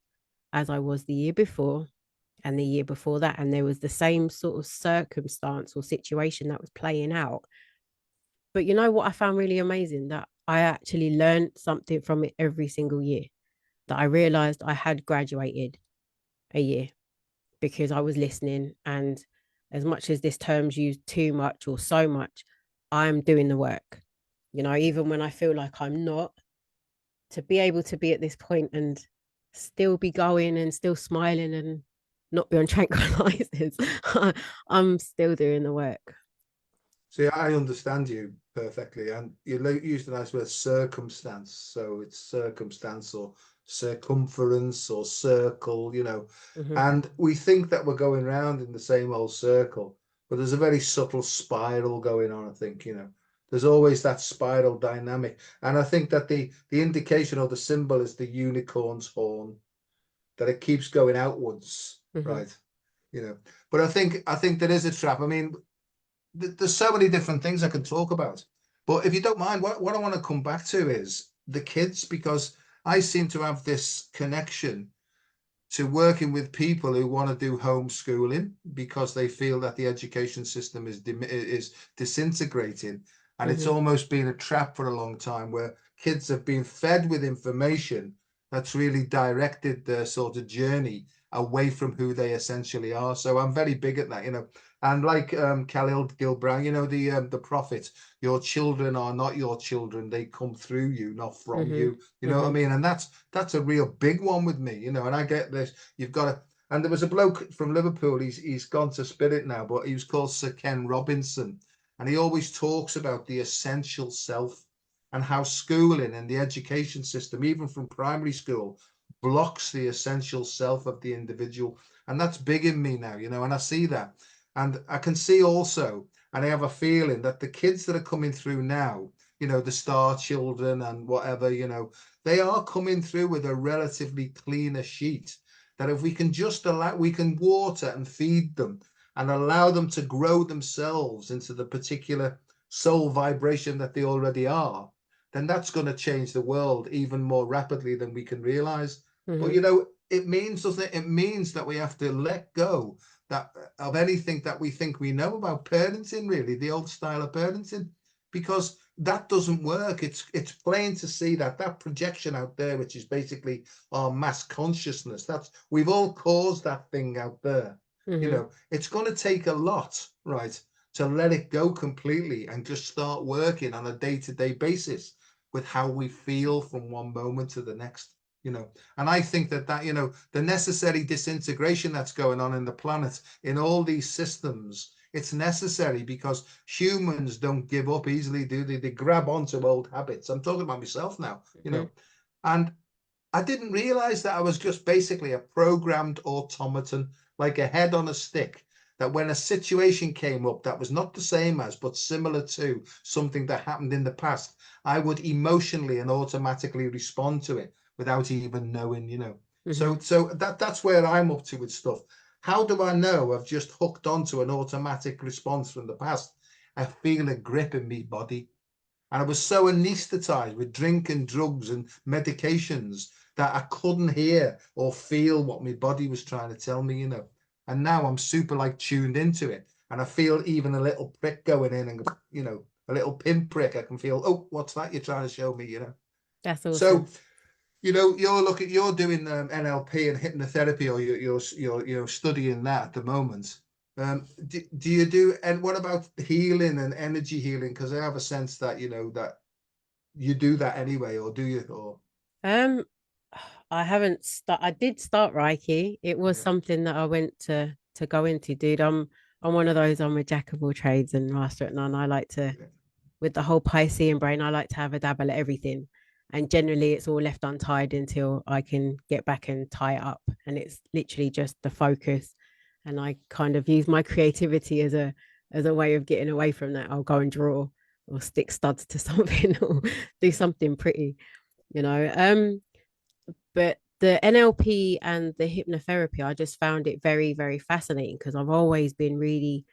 as I was the year before and the year before that. And there was the same sort of circumstance or situation that was playing out. But you know what I found really amazing? That I actually learned something from it every single year. That I realized I had graduated a year because I was listening. And as much as this term's used too much or so much, I'm doing the work. You know, even when I feel like I'm not, to be able to be at this point and still be going and still smiling and not be on tranquilizers, I'm still doing the work. See, I understand you perfectly, and you used a nice word, circumstance. So it's circumstance or circumference or circle, Mm-hmm, and we think that we're going round in the same old circle, but there's a very subtle spiral going on, I think, There's always that spiral dynamic, and I think that the indication or the symbol is the unicorn's horn, that it keeps going outwards, mm-hmm, right? You know, but I think there is a trap. I mean, there's so many different things I can talk about. But if you don't mind, what I want to come back to is the kids, because I seem to have this connection to working with people who want to do homeschooling because they feel that the education system is disintegrating, and it's mm-hmm, almost been a trap for a long time where kids have been fed with information that's really directed their sort of journey away from who they essentially are. So I'm very big at that, and like Khalil Gibran, the prophet, your children are not your children, they come through you, not from mm-hmm, you. You know what I mm-hmm, mean? And that's a real big one with me, and I get this. You've got to, and there was a bloke from Liverpool, he's gone to spirit now, but he was called Sir Ken Robinson, and he always talks about the essential self and how schooling and the education system, even from primary school, blocks the essential self of the individual. And that's big in me now, and I see that. And I can see also, and I have a feeling that the kids that are coming through now, the star children and whatever, they are coming through with a relatively cleaner sheet. That if we can just we can water and feed them and allow them to grow themselves into the particular soul vibration that they already are, then that's going to change the world even more rapidly than we can realize. But mm-hmm, it means, doesn't it? It means that we have to let go that of anything that we think we know about parenting, really, the old style of parenting, because that doesn't work. It's plain to see that projection out there, which is basically our mass consciousness. We've all caused that thing out there. mm-hmm. It's going to take a lot, right, to let it go completely and just start working on a day-to-day basis with how we feel from one moment to the next. And I think that the necessary disintegration that's going on in the planet, in all these systems, it's necessary because humans don't give up easily, do they? They grab onto old habits. I'm talking about myself now, Mm-hmm. and I didn't realize that I was just basically a programmed automaton, like a head on a stick, that when a situation came up that was not the same as, but similar to something that happened in the past, I would emotionally and automatically respond to it without even knowing. Mm-hmm. So that's where I'm up to with stuff. How do I know I've just hooked onto an automatic response from the past? I feel a grip in my body. And I was so anesthetized with drink and drugs and medications that I couldn't hear or feel what my body was trying to tell me. And now I'm super like tuned into it. And I feel even a little prick going in and, a little pinprick. I can feel, oh, what's that you're trying to show me? That's So, awesome. you're doing NLP and hypnotherapy, or you're studying that at the moment. Do you do, and what about healing and energy healing? Because I have a sense that that you do that anyway, or do you? Or Um, I haven't start. I did start Reiki. It was yeah, something that I went to go into, dude. I'm one of those. I'm a jack of all trades and master at none. I like to, yeah. with the whole Piscean brain, I like to have a dabble at everything. And generally, it's all left untied until I can get back and tie it up. And it's literally just the focus. And I kind of use my creativity as a way of getting away from that. I'll go and draw or stick studs to something or do something pretty. you know. But the NLP and the hypnotherapy, I just found it very, very fascinating because I've always been really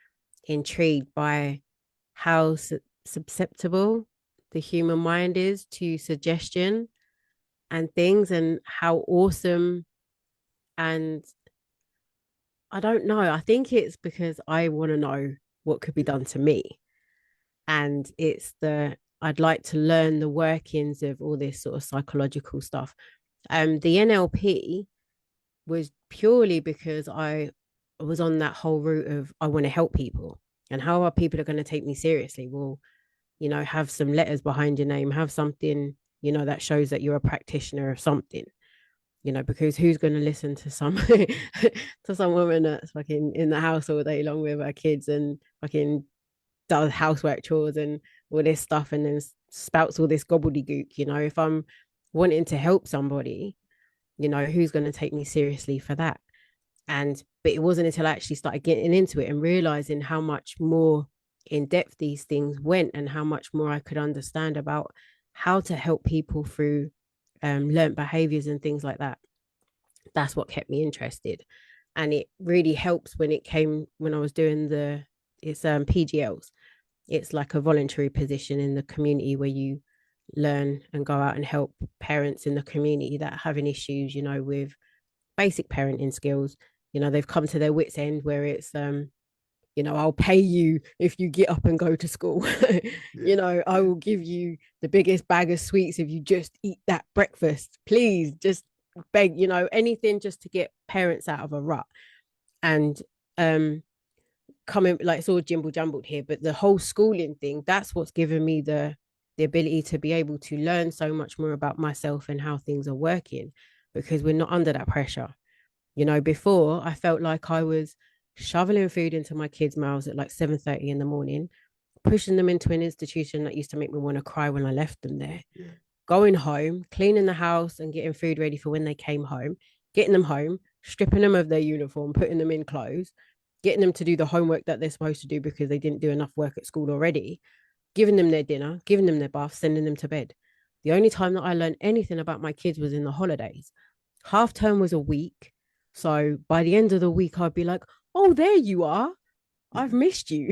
intrigued by how susceptible the human mind is to suggestion and things, and how awesome. And I don't know, I think it's because I want to know what could be Yeah. done to me. And I'd like to learn the workings of all this sort of psychological stuff. The NLP was purely because I was on that whole route of I want to help people. And how are people are going to take me seriously? Well, have some letters behind your name, have something, that shows that you're a practitioner of something, because who's going to listen to some to some woman that's fucking in the house all day long with her kids and fucking does housework chores and all this stuff and then spouts all this gobbledygook. If I'm wanting to help somebody, who's going to take me seriously for that? But it wasn't until I actually started getting into it and realizing how much more in depth these things went and how much more I could understand about how to help people through learned behaviors and things like that. That's what kept me interested. And it really helps when I was doing it's PGLs. It's like a voluntary position in the community where you learn and go out and help parents in the community that are having issues, with basic parenting skills. They've come to their wits' end where it's I'll pay you if you get up and go to school. Yeah. I will give you the biggest bag of sweets if you just eat that breakfast. Please just beg, anything just to get parents out of a rut. And coming, like, it's all jimble jumbled here, but the whole schooling thing, that's what's given me the ability to be able to learn so much more about myself and how things are working, because we're not under that pressure. Before I felt like I was shoveling food into my kids' mouths at like 7:30 in the morning, pushing them into an institution that used to make me want to cry when I left them there. Yeah. Going home, cleaning the house and getting food ready for when they came home, getting them home, stripping them of their uniform, putting them in clothes, getting them to do the homework that they're supposed to do because they didn't do enough work at school already, giving them their dinner, giving them their bath, sending them to bed. The only time that I learned anything about my kids was in the holidays. Half term was a week. So by the end of the week, I'd be like, oh, there you are. I've missed you,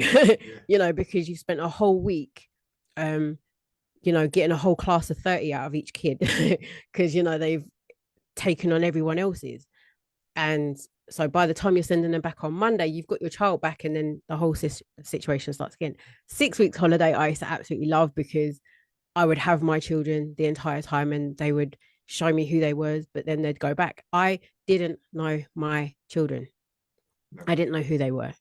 Yeah. because you spent a whole week, getting a whole class of 30 out of each kid because, they've taken on everyone else's. And so by the time you're sending them back on Monday, you've got your child back and then the whole situation starts again. 6 weeks holiday, I used to absolutely love because I would have my children the entire time and they would show me who they were, but then they'd go back. I didn't know my children. No. I didn't know who they were.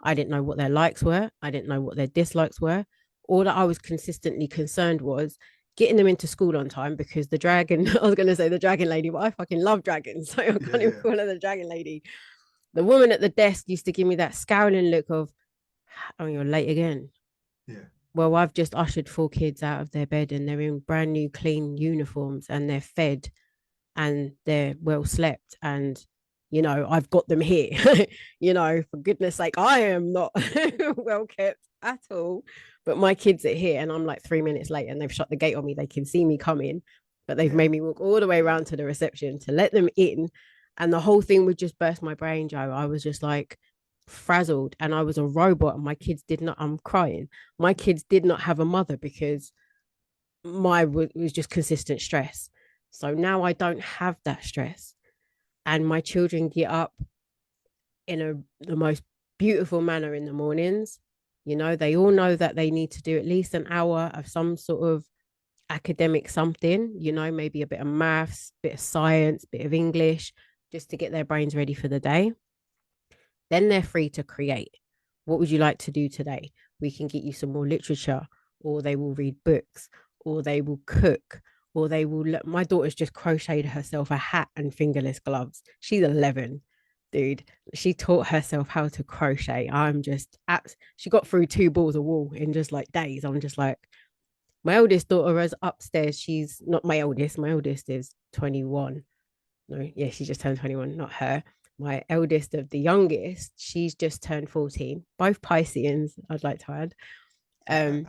I didn't know what their likes were. I didn't know what their dislikes were. All that I was consistently concerned was getting them into school on time, because the dragon, I was going to say the dragon lady, but I fucking love dragons. So I can't even Yeah. call her the dragon lady. The woman at the desk used to give me that scowling look of, oh, you're late again. Yeah. Well, I've just ushered 4 kids out of their bed and they're in brand new clean uniforms and they're fed and they're well slept, and I've got them here. For goodness sake, I am not well kept at all, but my kids are here and I'm like 3 minutes late and they've shut the gate on me. They can see me coming, but they've Yeah. made me walk all the way around to the reception to let them in. And the whole thing would just burst my brain, Joe. I was just like frazzled and I was a robot, and my kids did not, I'm crying, my kids did not have a mother because was just consistent stress. So now I don't have that stress, and my children get up in the most beautiful manner in the mornings. They all know that they need to do at least an hour of some sort of academic something, maybe a bit of maths, bit of science, bit of English, just to get their brains ready for the day. Then they're free to create. What would you like to do today? We can get you some more literature, or they will read books, or they will cook, or they will. My daughter's just crocheted herself a hat and fingerless gloves. She's 11, dude. She taught herself how to crochet. She got through 2 balls of wool in just like days. I'm just like, my eldest daughter is upstairs. She's not my eldest. My eldest is 21. No, yeah, she just turned 21, not her. My eldest of the youngest, she's just turned 14, both Pisceans, I'd like to add. Um,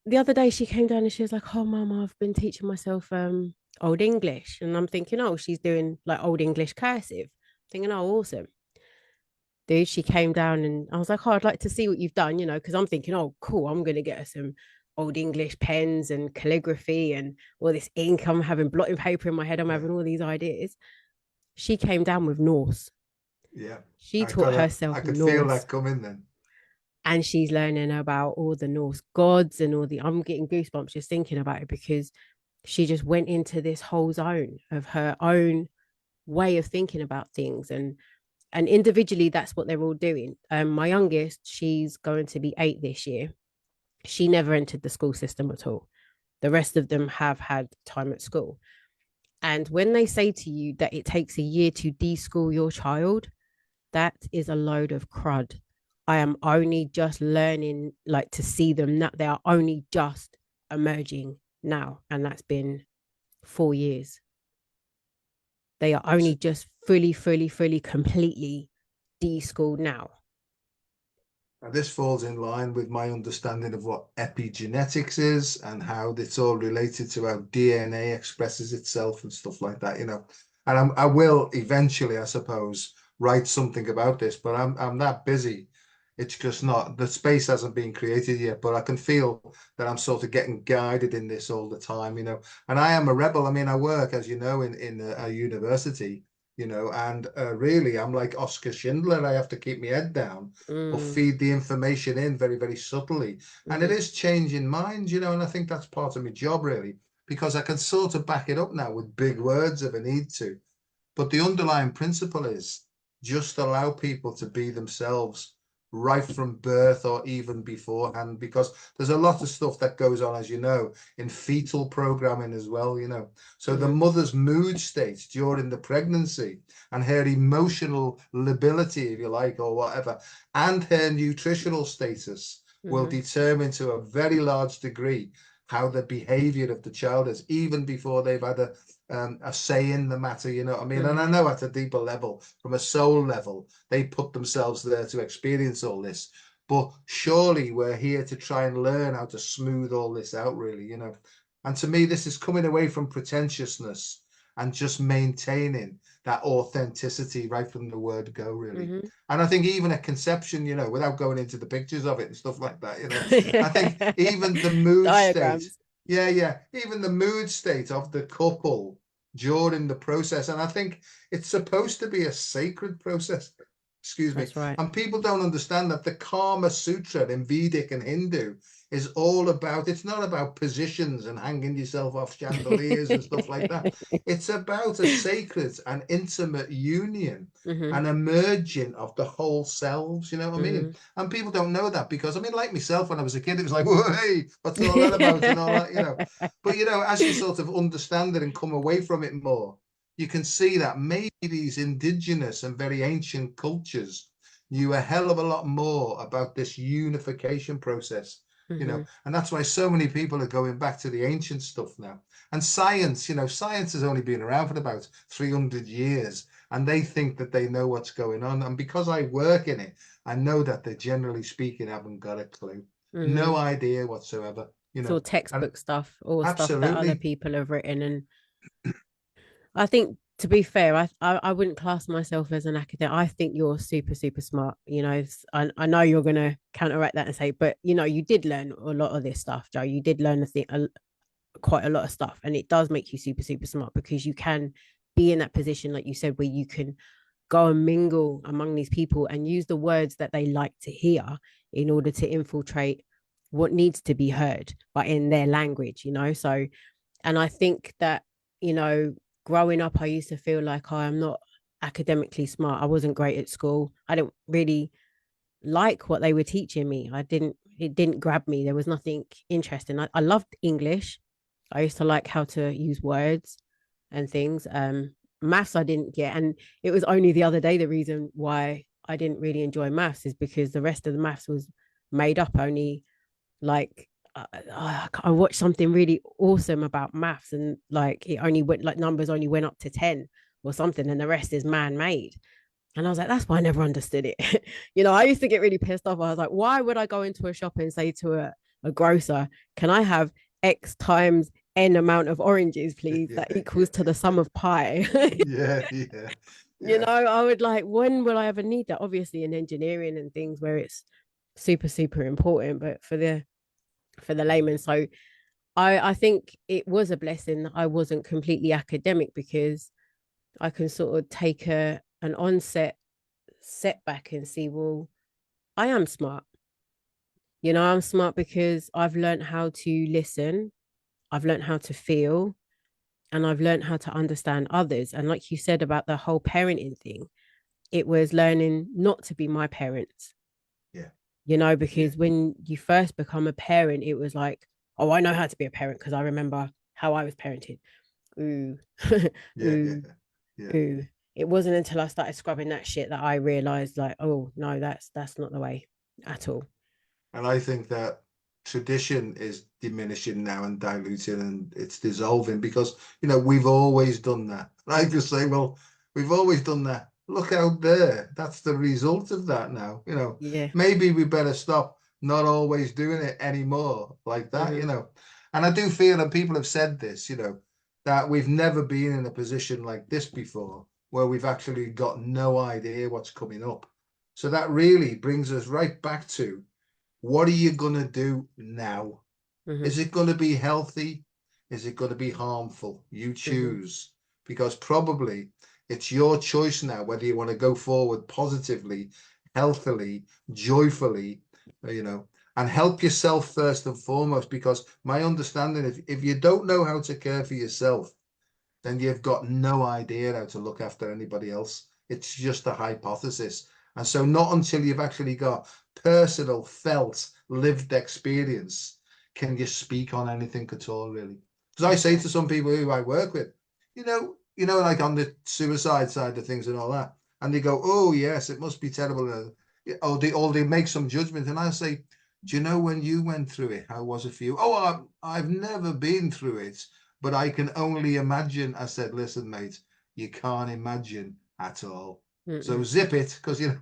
the other day she came down and she was like, oh, Mama, I've been teaching myself Old English. And I'm thinking, oh, she's doing like Old English cursive. Thinking, oh, awesome. Dude, she came down and I was like, oh, I'd like to see what you've done, because I'm thinking, oh, cool, I'm going to get her some Old English pens and calligraphy and all this ink. I'm having blotting paper in my head. I'm Yeah. having all these ideas. She came down with Norse. Yeah. She taught I herself could feel Norse that coming then. and she's learning about all the Norse gods and all the, I'm getting goosebumps just thinking about it because she just went into this whole zone of her own way of thinking about things and individually that's what they're all doing. My youngest, she's going to be 8 this year. She never entered the school system at all. The rest of them have had time at school. And when they say to you that it takes a year to deschool your child, that is a load of crud. I am only just learning, like, to see them that they are only just emerging now. And that's been 4 years. They are only just fully, completely deschooled now. And this falls in line with my understanding of what epigenetics is and how it's all related to how DNA expresses itself and stuff like that, And I will eventually, I suppose, write something about this, but I'm that busy. It's just not, the space hasn't been created yet, but I can feel that I'm sort of getting guided in this all the time, And I am a rebel. I mean, I work, as you know, in a university, and really I'm like Oscar Schindler. I have to keep my head down or feed the information in very, very subtly. And it is changing minds, and I think that's part of my job, really, because I can sort of back it up now with big words if I need to. But the underlying principle is just allow people to be themselves right from birth or even beforehand, because there's a lot of stuff that goes on, as you know, in fetal programming as well, So the mother's mood states during the pregnancy and her emotional lability, if you like, or whatever, and her nutritional status will determine to a very large degree how the behavior of the child is, even before they've had a say in the matter, you know what I mean? And I know at a deeper level, from a soul level, they put themselves there to experience all this. But surely we're here to try and learn how to smooth all this out, really, And to me, this is coming away from pretentiousness and just maintaining that authenticity right from the word go, really. And I think even at conception, without going into the pictures of it and stuff like that, I think even the mood state, even the mood state of the couple during the process. And I think it's supposed to be a sacred process. Excuse me. That's right. And people don't understand that the Kama Sutra in Vedic and Hindu is all about, it's not about positions and hanging yourself off chandeliers and stuff like that. It's about a sacred and intimate union and a merging of the whole selves, you know what I mean? And people don't know that because, I mean, like myself, when I was a kid, it was like, whoa, hey, what's all that about and all that, But, as you sort of understand it and come away from it more, you can see that maybe these indigenous and very ancient cultures knew a hell of a lot more about this unification process, and that's why so many people are going back to the ancient stuff now. And science, science has only been around for about 300 years, and they think that they know what's going on. And because I work in it, I know that they, generally speaking, haven't got a clue, no idea whatsoever. It's all textbook stuff or stuff that other absolutely. people have written. And I think, to be fair, I wouldn't class myself as an academic. I think you're super smart. I know you're gonna counteract that and say, but you did learn a lot of this stuff, Joe. You did learn quite a lot of stuff, and it does make you super smart because you can be in that position, like you said, where you can go and mingle among these people and use the words that they like to hear in order to infiltrate what needs to be heard, but in their language. So, and I think that growing up, I used to feel like I'm not academically smart. I wasn't great at school. I didn't really like what they were teaching me. It didn't grab me. There was nothing interesting. I loved English. I used to like how to use words and things. Maths I didn't get. And it was only the other day, the reason why I didn't really enjoy maths is because the rest of the maths was made up. Only like I watched something really awesome about maths, and like it only went, like numbers only went up to 10 or something, and the rest is man-made. And I was like, that's why I never understood it. I used to get really pissed off. I was like, why would I go into a shop and say to a grocer, can I have X times n amount of oranges, please, Yeah, that equals to the yeah, sum of pi. yeah, yeah, You yeah, know, I would like, when will I ever need that? Obviously in engineering and things where it's super, super important, but for the layman. So I think it was a blessing that I wasn't completely academic, because I can sort of take an onset setback and see, well, I am smart. You know, I'm smart because I've learned how to listen, I've learned how to feel, and I've learned how to understand others. And like you said about the whole parenting thing, it was learning not to be my parents, yeah, you know, yeah, because when you first become a parent, it was like, oh, I know how to be a parent because I remember how I was parented. Ooh, yeah, yeah, ooh, yeah. ooh. It wasn't until I started scrubbing that shit that I realized, like, oh no, that's not the way at all. And I think that tradition is diminishing now and diluting and it's dissolving because, we've always done that. And I just say, well, we've always done that. Look out there. That's the result of that now. Yeah. Maybe we better stop not always doing it anymore like that. Hmm. And I do feel, and people have said this, that we've never been in a position like this before where we've actually got no idea what's coming up. So that really brings us right back to, what are you going to do now? Hmm. Is it going to be healthy? Is it going to be harmful? You Hmm. choose, because probably it's your choice now whether you want to go forward positively, healthily, joyfully, you know, and help yourself first and foremost. Because my understanding, if you don't know how to care for yourself, then you've got no idea how to look after anybody else. It's just a hypothesis. And so, not until you've actually got personal, felt, lived experience can you speak on anything at all, really. Because I say to some Exactly. people who I work with, like on the suicide side of things and all that, and they go, "Oh yes, it must be terrible," or they make some judgment, and I say, "Do you know when you went through it? How was it for you?" "Oh, I've never been through it, but I can only imagine." I said, "Listen, mate, you can't imagine at all. So Mm-mm. zip it, because And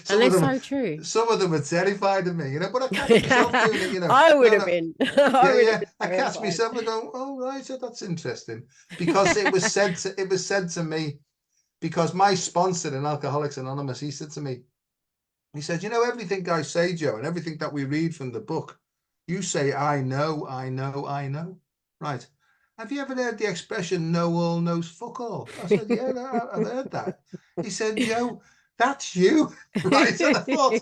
some of it's them, so true. some of them are terrified of me, But I catch myself doing it. I would No, have no, been. I yeah, would have yeah. been I catch terrified. myself and go, "Oh, right, so that's interesting," because it was said to me. Because my sponsor in Alcoholics Anonymous, he said to me, he said, everything I say, Joe, and everything that we read from the book, you say, I know, I know, I know. Right. Have you ever heard the expression, know all knows fuck all? I said, yeah, no, I've heard that. He said, Joe, that's you. Right. And I thought,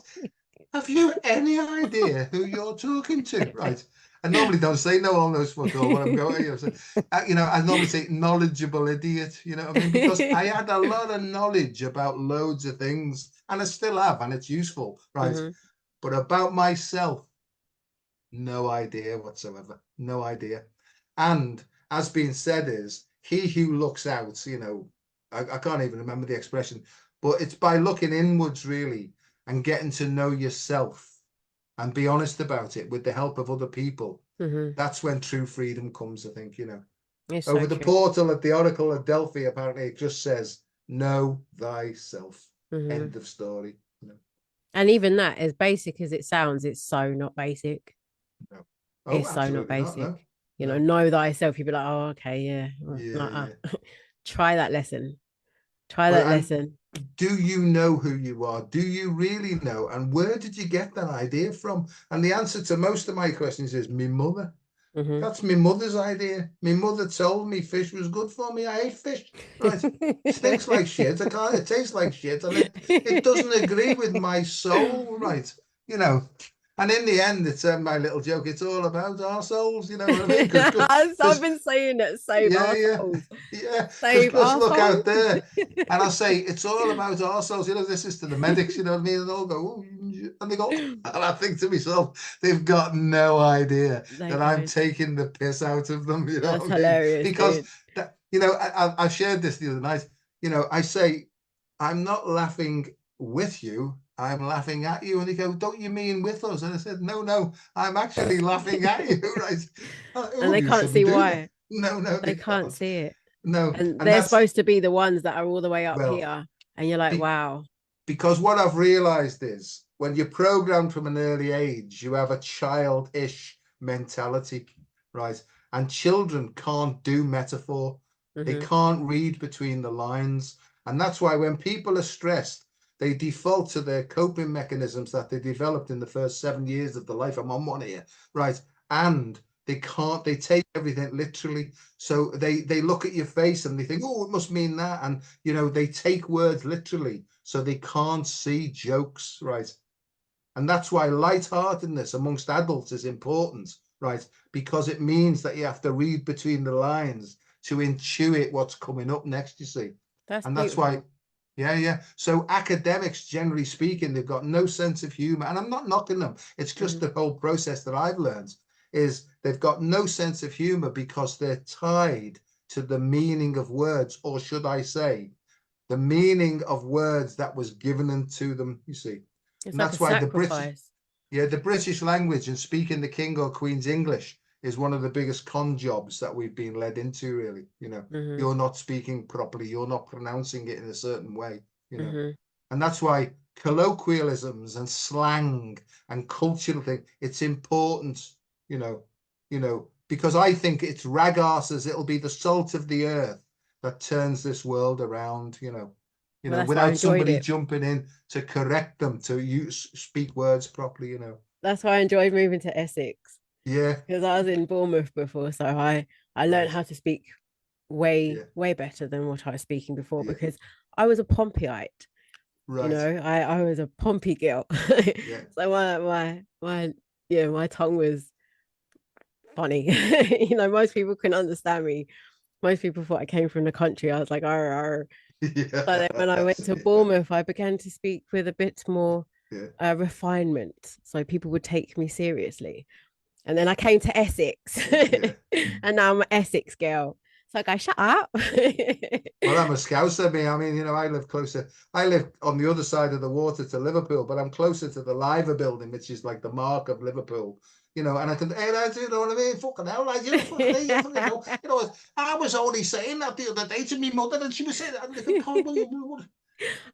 have you any idea who you're talking to? Right. I normally don't say no all knows fuck all when I'm going, I normally say knowledgeable idiot, you know what I mean? Because I had a lot of knowledge about loads of things, and I still have, and it's useful, right? Hmm. But about myself, no idea whatsoever. No idea. And as being said is, he who looks out, I can't even remember the expression, but it's by looking inwards really and getting to know yourself and be honest about it with the help of other people. Hmm. That's when true freedom comes, I think. It's so Over the true. portal at the Oracle of Delphi, apparently it just says, know thyself. Hmm. End of story. And even that, as basic as it sounds, it's so not basic. No. Oh, It's so not absolutely not. No, basic. You no. know thyself. You'd be like, oh, okay, yeah. Yeah, Nah. yeah. Try that lesson. Try But that and lesson. do you know who you are? Do you really know? And where did you get that idea from? And the answer to most of my questions is my mother. Hmm. That's my mother's idea. My mother told me fish was good for me. I ate fish. Right. Stinks like shit. I can't, it tastes like shit. And it doesn't agree with my soul. Right. You know. And in the end, it's my little joke. It's all about our souls. You know what I mean? I've Because been saying that. Save yeah, our yeah, souls. yeah. Save Because our look out souls. there. And I'll say, it's all about ourselves. This is to the medics, you know what I mean? And they'll go, "Oh," and they go, and I think to myself, they've got no idea They that I'm don't. taking the piss out of them, you know That's what I mean? hilarious, Because dude. I shared this the other night. I say, I'm not laughing with you. I'm laughing at you. And they go, don't you mean with us? And I said, no, no, I'm actually laughing at you, right? And Oh, they you can't shouldn't see do that. why. No, no, They they can't can't. see it. No, And and they're that's supposed to be the ones that are all the way up well, here. And you're like, be, wow. because what I've realized is when you're programmed from an early age, you have a childish mentality, right? and children can't do metaphor. They can't read between the lines. And that's why when people are stressed, they default to their coping mechanisms that they developed in the first 7 years of their life. I'm on one here, right? And they take everything literally. So they look at your face and they think, oh, it must mean that. And, you know, they take words literally. So they can't see jokes, right? And that's why lightheartedness amongst adults is important, right? Because it means that you have to read between the lines to intuit what's coming up next, you see. That's And that's beautiful. why, yeah. So academics, generally speaking, they've got no sense of humor. And I'm not knocking them. It's just the whole process that I've learned is they've got no sense of humor because they're tied to the meaning of words, or should I say, the meaning of words that was given unto them, you see. It's And like a that's why sacrifice. the British language and speaking the King or Queen's English is one of the biggest con jobs that we've been led into, really. You know, you're not speaking properly, you're not pronouncing it in a certain way, you know. And that's why colloquialisms and slang and cultural thing, it's important, you know, because I think it's rag asses, it'll be the salt of the earth that turns this world around, Well, that's why I without enjoyed somebody it. jumping in to correct them to speak words properly, That's why I enjoyed moving to Essex, Yeah, because I was in Bournemouth before, so I learned right. how to speak way Yeah, way better than what I was speaking before yeah, because I was a Pompeyite. You right. know, I was a Pompey girl. Yeah, So my yeah, my tongue was funny. You know, most people couldn't understand me. Most people thought I came from the country. I was like, arr, arr. So then when I went yes, to Bournemouth, I began to speak with a bit more yeah, refinement. So people would take me seriously. And then I came to Essex, yeah. and now I'm an Essex girl. So I go, shut up. Well, I'm a Scouser, me. I mean, I live closer. I live on the other side of the water to Liverpool, but I'm closer to the Liver building, which is like the mark of Liverpool. And I can, hey, lads, you know what I mean? Fucking hell, lads, fucking, hey, you fucking know. I was only saying that the other day to my mother, and she was saying that. And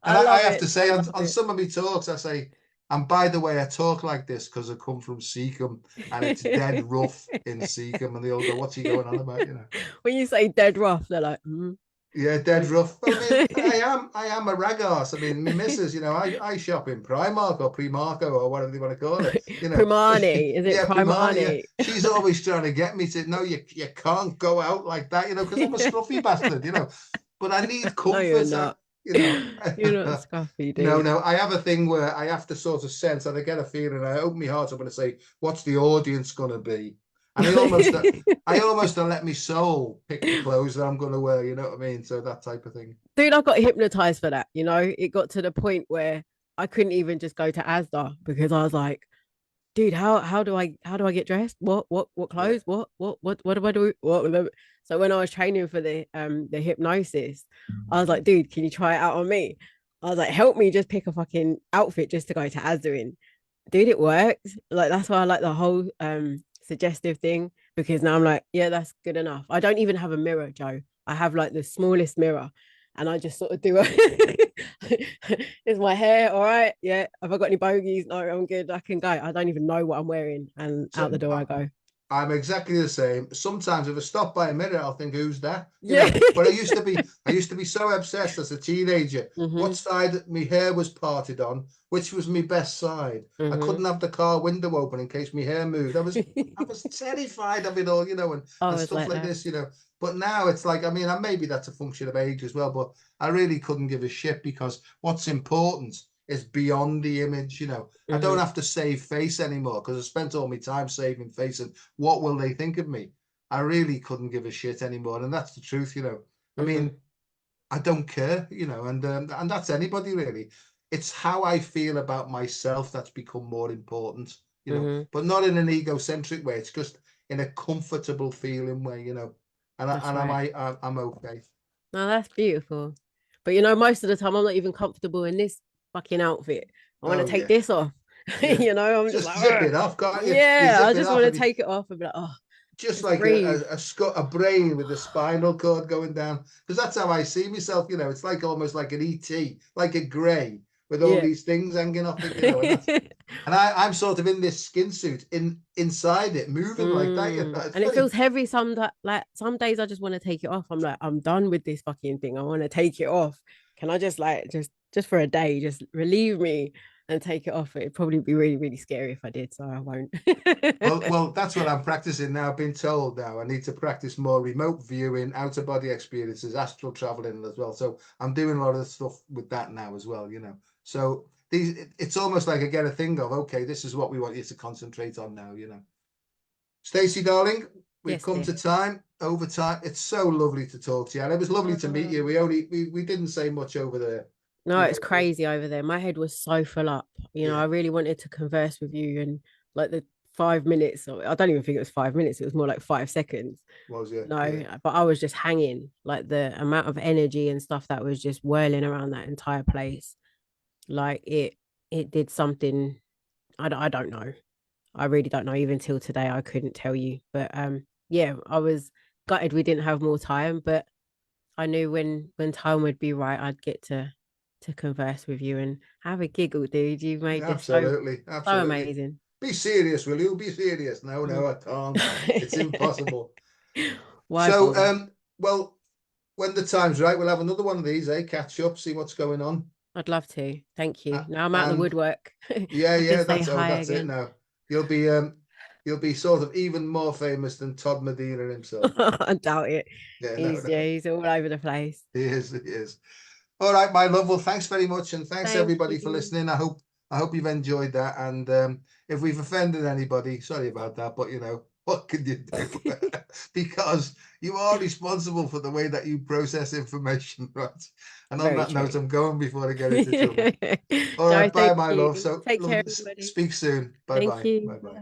I I love have it. to I say, love on it. some of my talks, I say, and by the way, I talk like this because I come from Seacombe, and it's dead rough in Seacombe, and they all go, "What's he going on about?" When you say dead rough, they're like, mm. Yeah, dead rough. Well, I mean, I am a rag arse. I mean, my missus, I shop in Primark or Primarco or whatever they want to call it. Primani. Is it Yeah, Primani. Yeah, Primani? she's always trying to get me to no, you can't go out like that, because I'm a scruffy bastard. But I need No, you're comfort. not. You know, You're not scruffy, no, dude. no. I have a thing where I have to sort of sense, and I get a feeling. I open my heart up and I say, "What's the audience going to be?" And I almost let my soul pick the clothes that I'm going to wear. You know what I mean? So that type of thing. Dude, I got hypnotized for that. You know, it got to the point where I couldn't even just go to Asda because I was like, dude, how do I get dressed? What Yeah. clothes? What do I do? So when I was training for the hypnosis, I was like, dude, can you try it out on me? I was like, help me just pick a fucking outfit just to go to Asda in. Dude, it worked. Like that's why I like the whole suggestive thing because now I'm like, yeah, that's good enough. I don't even have a mirror, Joe. I have like the smallest mirror and I just sort of do it. Is my hair all right? Yeah. Have I got any bogeys? No, I'm good. I can go. I don't even know what I'm wearing and out So the door I go. I'm exactly the same. Sometimes if I stop by a mirror, I'll think, "Who's that?" Yeah. But I used to be so obsessed as a teenager. What Hmm. side my hair was parted on, which was my best side. I Hmm. couldn't have the car window open in case my hair moved. I was terrified of it all, I and was stuff like like that. this. But now it's like, I mean, and maybe that's a function of age as well, but I really couldn't give a shit because what's important is beyond the image. I don't Hmm. have to save face anymore because I spent all my time saving face and what will they think of me? I really couldn't give a shit anymore. And that's the truth. I Hmm. mean, I don't care, and that's anybody really. It's how I feel about myself that's become more important, Hmm. but not in an egocentric way. It's just in a comfortable feeling way. And I, That's and I'm right. I, I'm okay. No, that's beautiful. But you know, most of the time I'm not even comfortable in this fucking outfit. I want to Oh take yeah, this off. yeah. You know, I'm just Just like, zip "Ugh." it off, can't you? You Yeah, I zip it just off want to and you take it off and be like, oh, just just like breathe. a brain with a spinal cord going down, because that's how I see myself. It's like almost like an ET, like a grey, with all Yeah. these things hanging off it, you know, and that's and I'm sort of in this skin suit inside it, moving like that, you know. It's And it very feels heavy like some days I just want to take it off. I'm like, I'm done with this fucking thing. I want to take it off. Can I just like just for a day, just relieve me and take it off? It'd probably be really, really scary if I did, so I won't. well, that's what I'm practicing now. I've been told now I need to practice more remote viewing, out of body experiences, astral traveling as well. So I'm doing a lot of stuff with that now as well, you know. So it's almost like I get a thing of, okay, this is what we want you to concentrate on now, you know. Stacey, darling, we've Yes, come dear. to time, over time. It's so lovely to talk to you. And it was lovely to meet you. We didn't say much over there, No, you it's know. It was, crazy over there. My head was so full up. yeah, I really wanted to converse with you and like the 5 minutes, or I don't even think it was 5 minutes, it was more like 5 seconds. was yeah, yeah. No, but I was just hanging, like the amount of energy and stuff that was just whirling around that entire place. Like it did something. I don't know. I really don't know. Even till today, I couldn't tell you. But yeah, I was gutted we didn't have more time, but I knew when time would be right, I'd get to converse with you and have a giggle, dude. You made Yeah, this so absolutely, so absolutely. amazing. Be serious, will you? Be serious. No, Mm. no, I can't. It's impossible. Why So, bother? well, when the time's right, we'll have another one of these, eh? Catch up, see what's going on. I'd love to. Thank you. Now I'm out the And woodwork. yeah, I can yeah, say hi that's it again. now. You'll be you'll be sort of even more famous than Todd Medina himself. I doubt it. Yeah, no, He's no. yeah, he's all over the place. He is, he is. All right, my love. Well, thanks very much, and thanks Thank everybody for you. listening. I hope you've enjoyed that. And if we've offended anybody, sorry about that. But you know, what can you do? Because you are responsible for the way that you process information, right? And on Very that note, true. I'm going before I get into trouble. All Joe, right, bye, thank my love. you. So Take care, everybody. speak soon. Bye Thank bye. you. Bye bye.